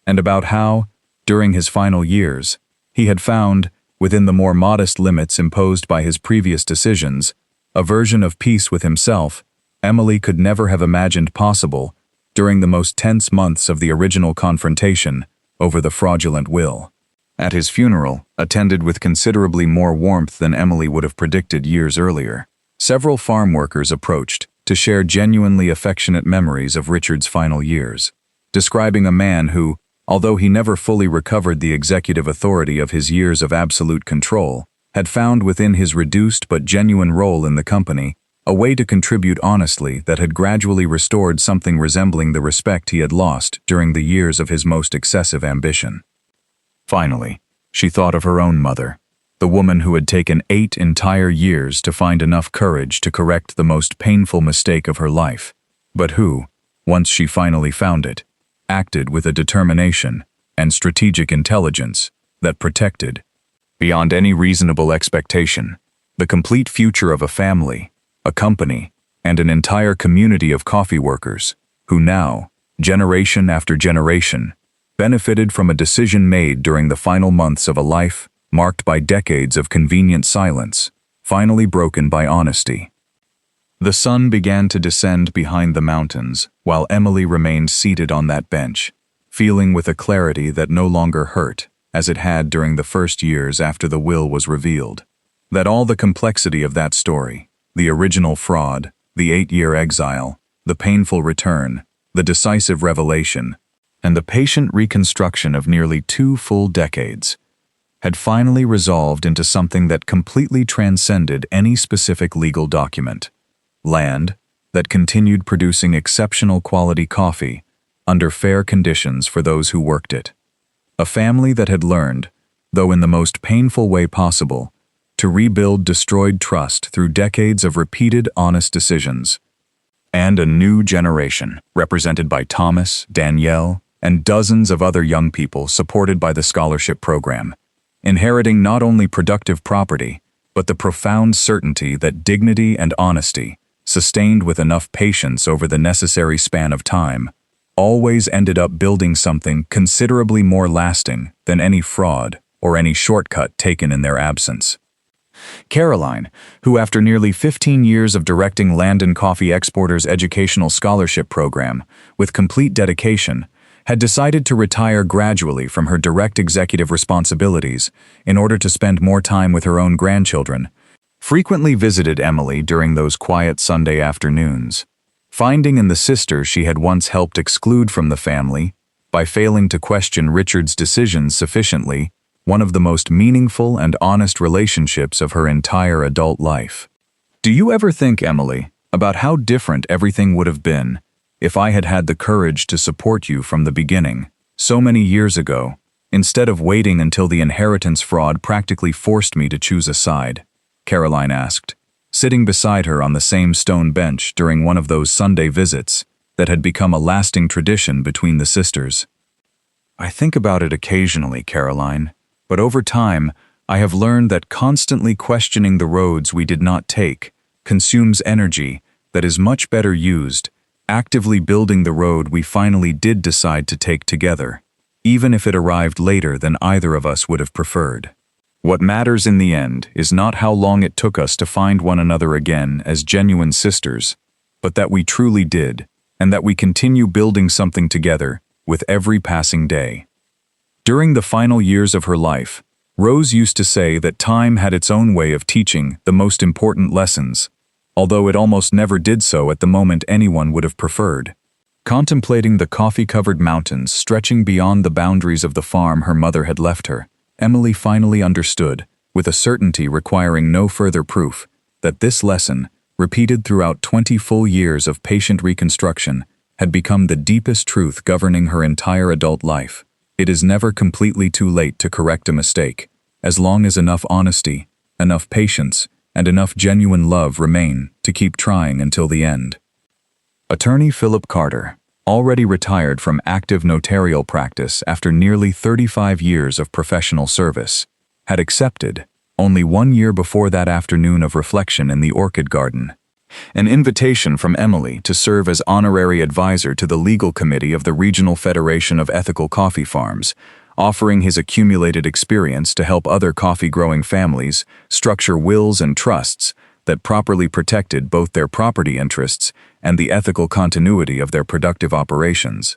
and about how, during his final years, he had found, within the more modest limits imposed by his previous decisions, a version of peace with himself Emily could never have imagined possible during the most tense months of the original confrontation over the fraudulent will. At his funeral, attended with considerably more warmth than Emily would have predicted years earlier, several farm workers approached to share genuinely affectionate memories of Richard's final years, describing a man who, although he never fully recovered the executive authority of his years of absolute control, had found within his reduced but genuine role in the company a way to contribute honestly that had gradually restored something resembling the respect he had lost during the years of his most excessive ambition. Finally, she thought of her own mother, the woman who had taken 8 entire years to find enough courage to correct the most painful mistake of her life, but who, once she finally found it, acted with a determination and strategic intelligence that protected, beyond any reasonable expectation, the complete future of a family, a company, and an entire community of coffee workers who now, generation after generation, benefited from a decision made during the final months of a life marked by decades of convenient silence, finally broken by honesty. The sun began to descend behind the mountains, while Emily remained seated on that bench, feeling with a clarity that no longer hurt, as it had during the first years after the will was revealed, that all the complexity of that story, the original fraud, the 8-year exile, the painful return, the decisive revelation, and the patient reconstruction of nearly 2 full decades, had finally resolved into something that completely transcended any specific legal document: land that continued producing exceptional quality coffee under fair conditions for those who worked it. A family that had learned, though in the most painful way possible, to rebuild destroyed trust through decades of repeated honest decisions. And a new generation, represented by Thomas, Danielle, and dozens of other young people supported by the scholarship program, inheriting not only productive property, but the profound certainty that dignity and honesty, sustained with enough patience over the necessary span of time, always ended up building something considerably more lasting than any fraud or any shortcut taken in their absence. Caroline, who after nearly 15 years of directing Landon Coffee Exporters' educational scholarship program with complete dedication, had decided to retire gradually from her direct executive responsibilities in order to spend more time with her own grandchildren, frequently visited Emily during those quiet Sunday afternoons, finding in the sister she had once helped exclude from the family, by failing to question Richard's decisions sufficiently, one of the most meaningful and honest relationships of her entire adult life. Do you ever think, Emily, about how different everything would have been if I had had the courage to support you from the beginning, so many years ago, instead of waiting until the inheritance fraud practically forced me to choose a side? Caroline asked, sitting beside her on the same stone bench during one of those Sunday visits that had become a lasting tradition between the sisters. I think about it occasionally, Caroline, but over time, I have learned that constantly questioning the roads we did not take consumes energy that is much better used actively building the road we finally did decide to take together, even if it arrived later than either of us would have preferred. What matters in the end is not how long it took us to find one another again as genuine sisters, but that we truly did, and that we continue building something together with every passing day. During the final years of her life, Rose used to say that time had its own way of teaching the most important lessons, although it almost never did so at the moment anyone would have preferred. Contemplating the coffee-covered mountains stretching beyond the boundaries of the farm her mother had left her, Emily finally understood, with a certainty requiring no further proof, that this lesson, repeated throughout 20 full years of patient reconstruction, had become the deepest truth governing her entire adult life. It is never completely too late to correct a mistake, as long as enough honesty, enough patience, and enough genuine love remain to keep trying until the end. Attorney Philip Carter, already retired from active notarial practice after nearly 35 years of professional service, had accepted, only 1 year before that afternoon of reflection in the orchid garden, an invitation from Emily to serve as honorary advisor to the legal committee of the Regional Federation of Ethical Coffee Farms, offering his accumulated experience to help other coffee-growing families structure wills and trusts that properly protected both their property interests and the ethical continuity of their productive operations.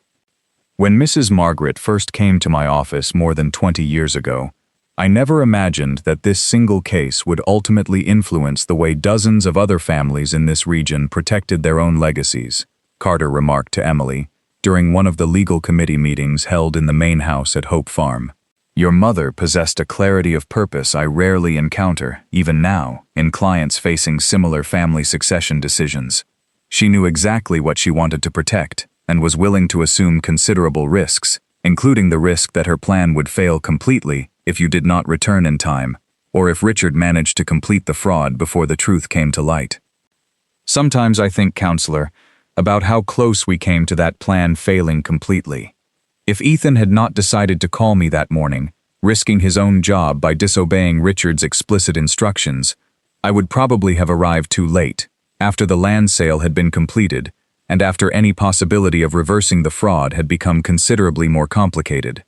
When Mrs. Margaret first came to my office more than 20 years ago, I never imagined that this single case would ultimately influence the way dozens of other families in this region protected their own legacies, Carter remarked to Emily during one of the legal committee meetings held in the main house at Hope Farm. Your mother possessed a clarity of purpose I rarely encounter, even now, in clients facing similar family succession decisions. She knew exactly what she wanted to protect and was willing to assume considerable risks, including the risk that her plan would fail completely if you did not return in time, or if Richard managed to complete the fraud before the truth came to light. Sometimes I think, counselor, about how close we came to that plan failing completely. If Ethan had not decided to call me that morning, risking his own job by disobeying Richard's explicit instructions, I would probably have arrived too late, after the land sale had been completed, and after any possibility of reversing the fraud had become considerably more complicated.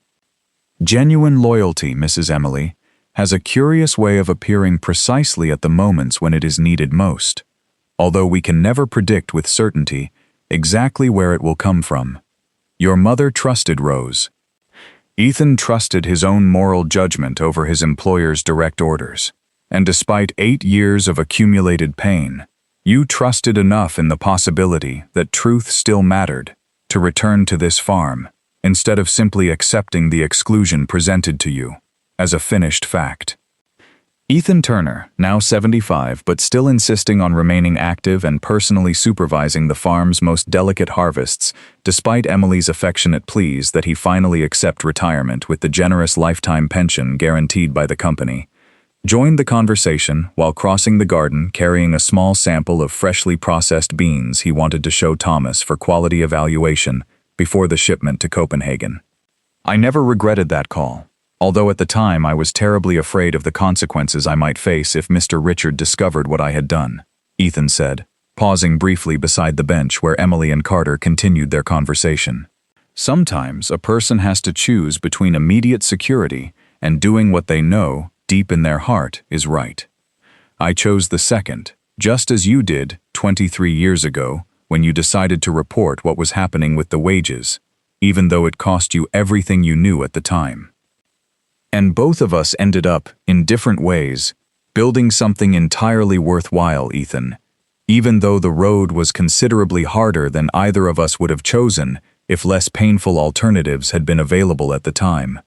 Genuine loyalty, Mrs. Emily, has a curious way of appearing precisely at the moments when it is needed most, although we can never predict with certainty exactly where it will come from. Your mother trusted Rose. Ethan trusted his own moral judgment over his employer's direct orders, and despite 8 years of accumulated pain, you trusted enough in the possibility that truth still mattered to return to this farm, instead of simply accepting the exclusion presented to you as a finished fact. Ethan Turner, now 75 but still insisting on remaining active and personally supervising the farm's most delicate harvests, despite Emily's affectionate pleas that he finally accept retirement with the generous lifetime pension guaranteed by the company, joined the conversation while crossing the garden carrying a small sample of freshly processed beans he wanted to show Thomas for quality evaluation before the shipment to Copenhagen. I never regretted that call, although at the time I was terribly afraid of the consequences I might face if Mr. Richard discovered what I had done, Ethan said, pausing briefly beside the bench where Emily and Carter continued their conversation. Sometimes a person has to choose between immediate security and doing what they know deep in their heart is right. I chose the second, just as you did 23 years ago when you decided to report what was happening with the wages, even though it cost you everything you knew at the time. And both of us ended up, in different ways, building something entirely worthwhile, Ethan, even though the road was considerably harder than either of us would have chosen if less painful alternatives had been available at the time.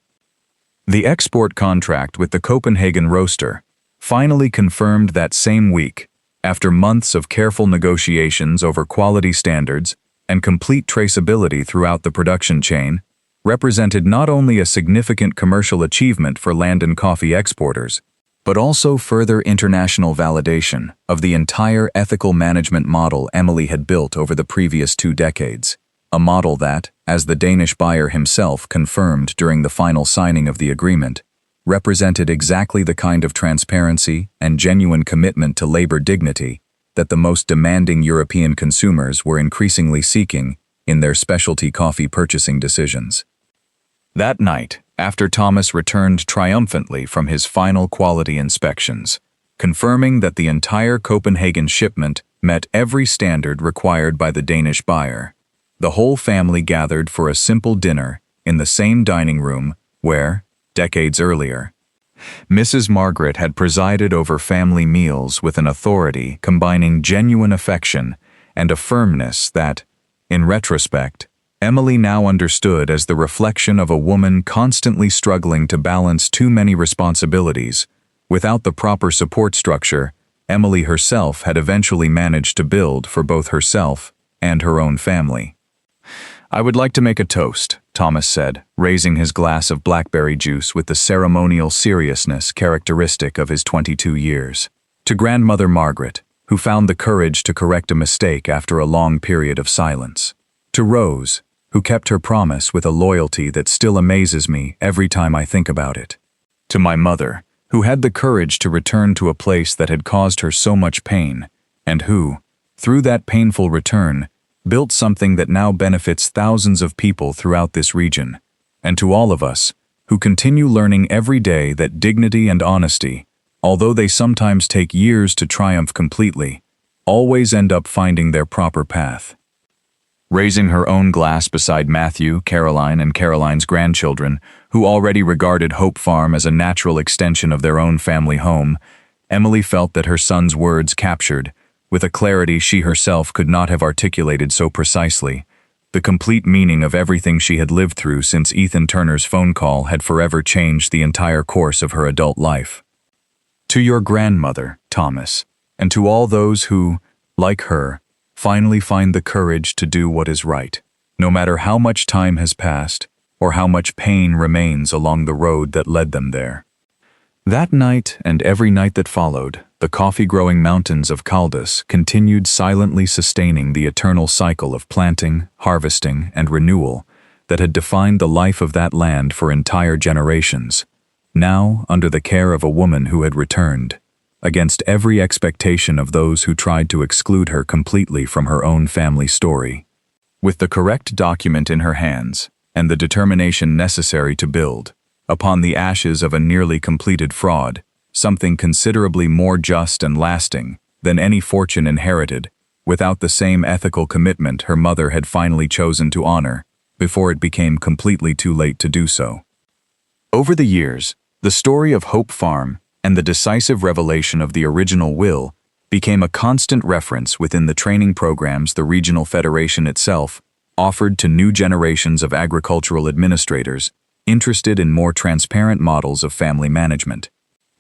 The export contract with the Copenhagen roaster, finally confirmed that same week, after months of careful negotiations over quality standards and complete traceability throughout the production chain, represented not only a significant commercial achievement for land and coffee exporters, but also further international validation of the entire ethical management model Emily had built over the previous 2 decades, a model that, as the Danish buyer himself confirmed during the final signing of the agreement, represented exactly the kind of transparency and genuine commitment to labor dignity that the most demanding European consumers were increasingly seeking in their specialty coffee purchasing decisions. That night, after Thomas returned triumphantly from his final quality inspections, confirming that the entire Copenhagen shipment met every standard required by the Danish buyer, the whole family gathered for a simple dinner in the same dining room where, decades earlier, Mrs. Margaret had presided over family meals with an authority combining genuine affection and a firmness that, in retrospect, Emily now understood as the reflection of a woman constantly struggling to balance too many responsibilities. Without the proper support structure, Emily herself had eventually managed to build for both herself and her own family. I would like to make a toast, Thomas said, raising his glass of blackberry juice with the ceremonial seriousness characteristic of his 22 years. To Grandmother Margaret, who found the courage to correct a mistake after a long period of silence. To Rose, who kept her promise with a loyalty that still amazes me every time I think about it. To my mother, who had the courage to return to a place that had caused her so much pain, and who, through that painful return, built something that now benefits thousands of people throughout this region, and to all of us, who continue learning every day that dignity and honesty, although they sometimes take years to triumph completely, always end up finding their proper path. raising her own glass beside Matthew, Caroline, and Caroline's grandchildren, who already regarded Hope Farm as a natural extension of their own family home. Emily felt that her son's words captured, with a clarity she herself could not have articulated so precisely, the complete meaning of everything she had lived through since Ethan Turner's phone call had forever changed the entire course of her adult life. To your grandmother, Thomas, and to all those who, like her, finally find the courage to do what is right, no matter how much time has passed or how much pain remains along the road that led them there. That night and every night that followed, the coffee-growing mountains of Caldas continued silently sustaining the eternal cycle of planting, harvesting, and renewal that had defined the life of that land for entire generations, now under the care of a woman who had returned, against every expectation of those who tried to exclude her completely from her own family story. With the correct document in her hands, and the determination necessary to build, upon the ashes of a nearly completed fraud, something considerably more just and lasting than any fortune inherited, without the same ethical commitment her mother had finally chosen to honor, before it became completely too late to do so. Over the years, the story of Hope Farm and the decisive revelation of the original will became a constant reference within the training programs the regional federation itself offered to new generations of agricultural administrators interested in more transparent models of family management.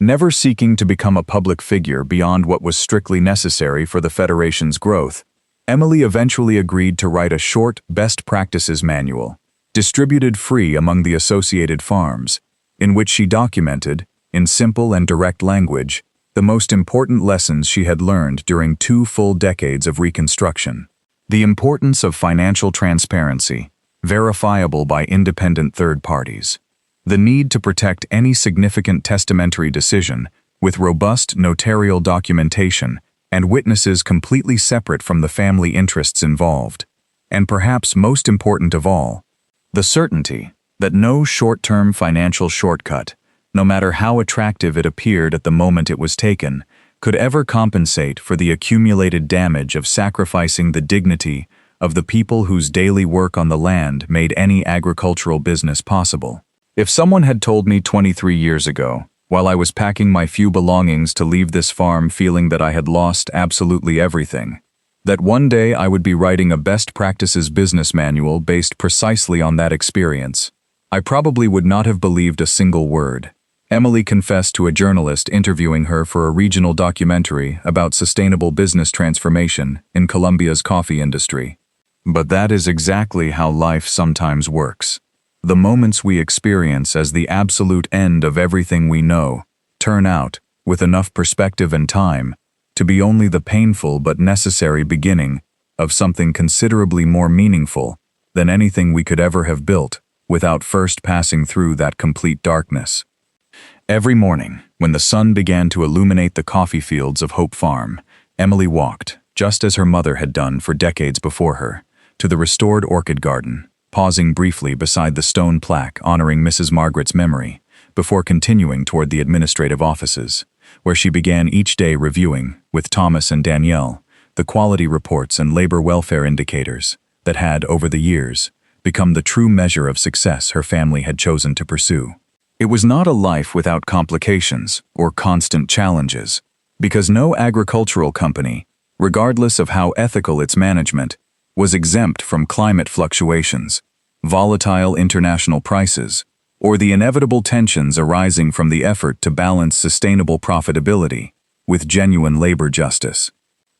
Never seeking to become a public figure beyond what was strictly necessary for the Federation's growth, Emily eventually agreed to write a short best practices manual, distributed free among the associated farms, in which she documented, in simple and direct language, the most important lessons she had learned during 2 full decades of Reconstruction. The importance of financial transparency, verifiable by independent third parties. The need to protect any significant testamentary decision with robust notarial documentation and witnesses completely separate from the family interests involved. And perhaps most important of all, the certainty that no short-term financial shortcut, no matter how attractive it appeared at the moment it was taken, could ever compensate for the accumulated damage of sacrificing the dignity of the people whose daily work on the land made any agricultural business possible. If someone had told me 23 years ago, while I was packing my few belongings to leave this farm feeling that I had lost absolutely everything, that one day I would be writing a best practices business manual based precisely on that experience, I probably would not have believed a single word. Emily confessed to a journalist interviewing her for a regional documentary about sustainable business transformation in Colombia's coffee industry. But that is exactly how life sometimes works. The moments we experience as the absolute end of everything we know turn out, with enough perspective and time, to be only the painful but necessary beginning of something considerably more meaningful than anything we could ever have built without first passing through that complete darkness. Every morning, when the sun began to illuminate the coffee fields of Hope Farm, Emily walked, just as her mother had done for decades before her, to the restored orchid garden, pausing briefly beside the stone plaque honoring Mrs. Margaret's memory, before continuing toward the administrative offices, where she began each day reviewing, with Thomas and Danielle, the quality reports and labor welfare indicators that had, over the years, become the true measure of success her family had chosen to pursue. It was not a life without complications or constant challenges, because no agricultural company, regardless of how ethical its management, was exempt from climate fluctuations, volatile international prices, or the inevitable tensions arising from the effort to balance sustainable profitability with genuine labor justice.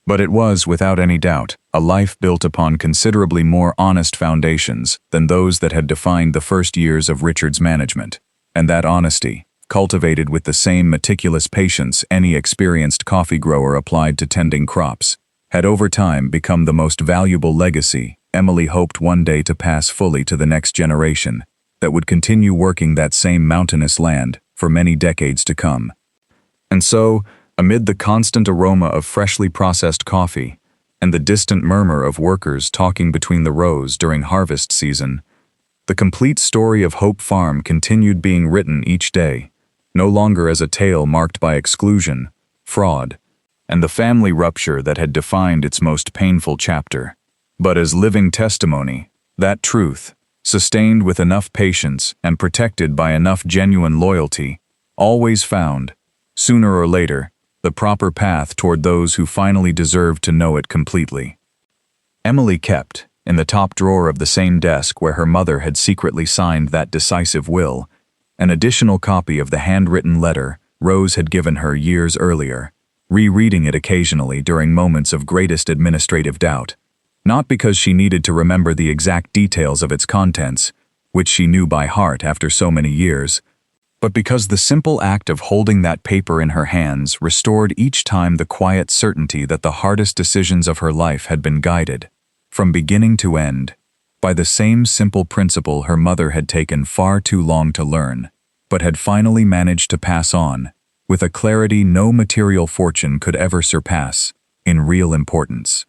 But it was, without any doubt, a life built upon considerably more honest foundations than those that had defined the first years of Richard's management. And that honesty, cultivated with the same meticulous patience any experienced coffee grower applied to tending crops, had over time become the most valuable legacy Emily hoped one day to pass fully to the next generation that would continue working that same mountainous land for many decades to come. And so, amid the constant aroma of freshly processed coffee and the distant murmur of workers talking between the rows during harvest season, the complete story of Hope Farm continued being written each day, no longer as a tale marked by exclusion, fraud, and the family rupture that had defined its most painful chapter, but as living testimony, that truth, sustained with enough patience and protected by enough genuine loyalty, always found, sooner or later, the proper path toward those who finally deserved to know it completely. Emily kept, in the top drawer of the same desk where her mother had secretly signed that decisive will, an additional copy of the handwritten letter Rose had given her years earlier, rereading it occasionally during moments of greatest administrative doubt, not because she needed to remember the exact details of its contents, which she knew by heart after so many years, but because the simple act of holding that paper in her hands restored each time the quiet certainty that the hardest decisions of her life had been guided, from beginning to end, by the same simple principle her mother had taken far too long to learn, but had finally managed to pass on, with a clarity no material fortune could ever surpass, in real importance.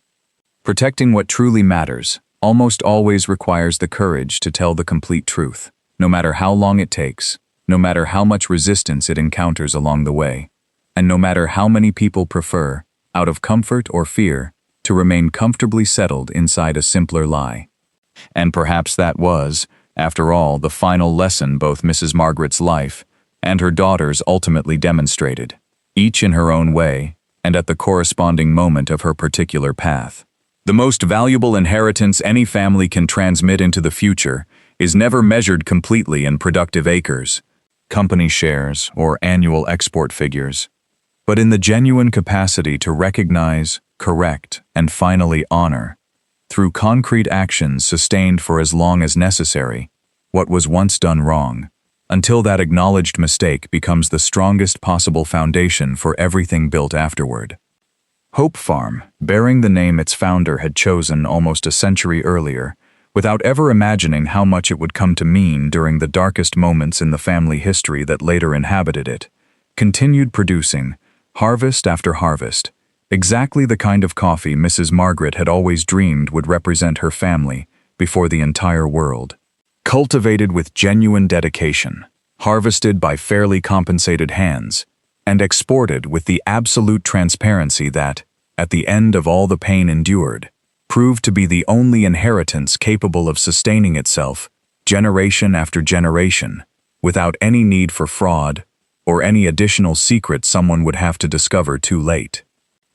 Protecting what truly matters almost always requires the courage to tell the complete truth, no matter how long it takes, no matter how much resistance it encounters along the way, and no matter how many people prefer, out of comfort or fear, to remain comfortably settled inside a simpler lie. And perhaps that was, after all, the final lesson both Mrs. Margaret's life and her daughter's ultimately demonstrated, each in her own way and at the corresponding moment of her particular path. The most valuable inheritance any family can transmit into the future is never measured completely in productive acres, company shares, or annual export figures, but in the genuine capacity to recognize, correct, and finally honor, through concrete actions sustained for as long as necessary, what was once done wrong, until that acknowledged mistake becomes the strongest possible foundation for everything built afterward. Hope Farm, bearing the name its founder had chosen almost a century earlier, without ever imagining how much it would come to mean during the darkest moments in the family history that later inhabited it, continued producing, harvest after harvest, exactly the kind of coffee Mrs. Margaret had always dreamed would represent her family before the entire world. Cultivated with genuine dedication, harvested by fairly compensated hands, and exported with the absolute transparency that, at the end of all the pain endured, proved to be the only inheritance capable of sustaining itself, generation after generation, without any need for fraud or any additional secret someone would have to discover too late.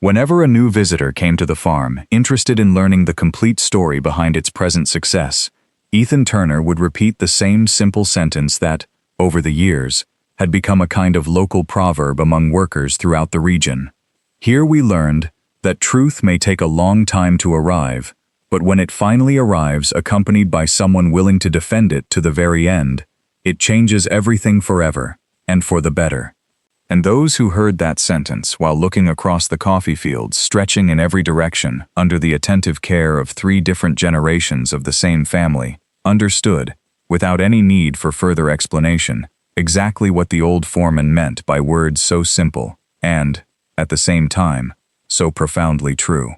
Whenever a new visitor came to the farm, interested in learning the complete story behind its present success, Ethan Turner would repeat the same simple sentence that, over the years, had become a kind of local proverb among workers throughout the region. Here we learned that truth may take a long time to arrive, but when it finally arrives accompanied by someone willing to defend it to the very end, it changes everything forever, and for the better. And those who heard that sentence while looking across the coffee fields stretching in every direction under the attentive care of 3 different generations of the same family, understood, without any need for further explanation, exactly what the old foreman meant by words so simple and, at the same time, so profoundly true.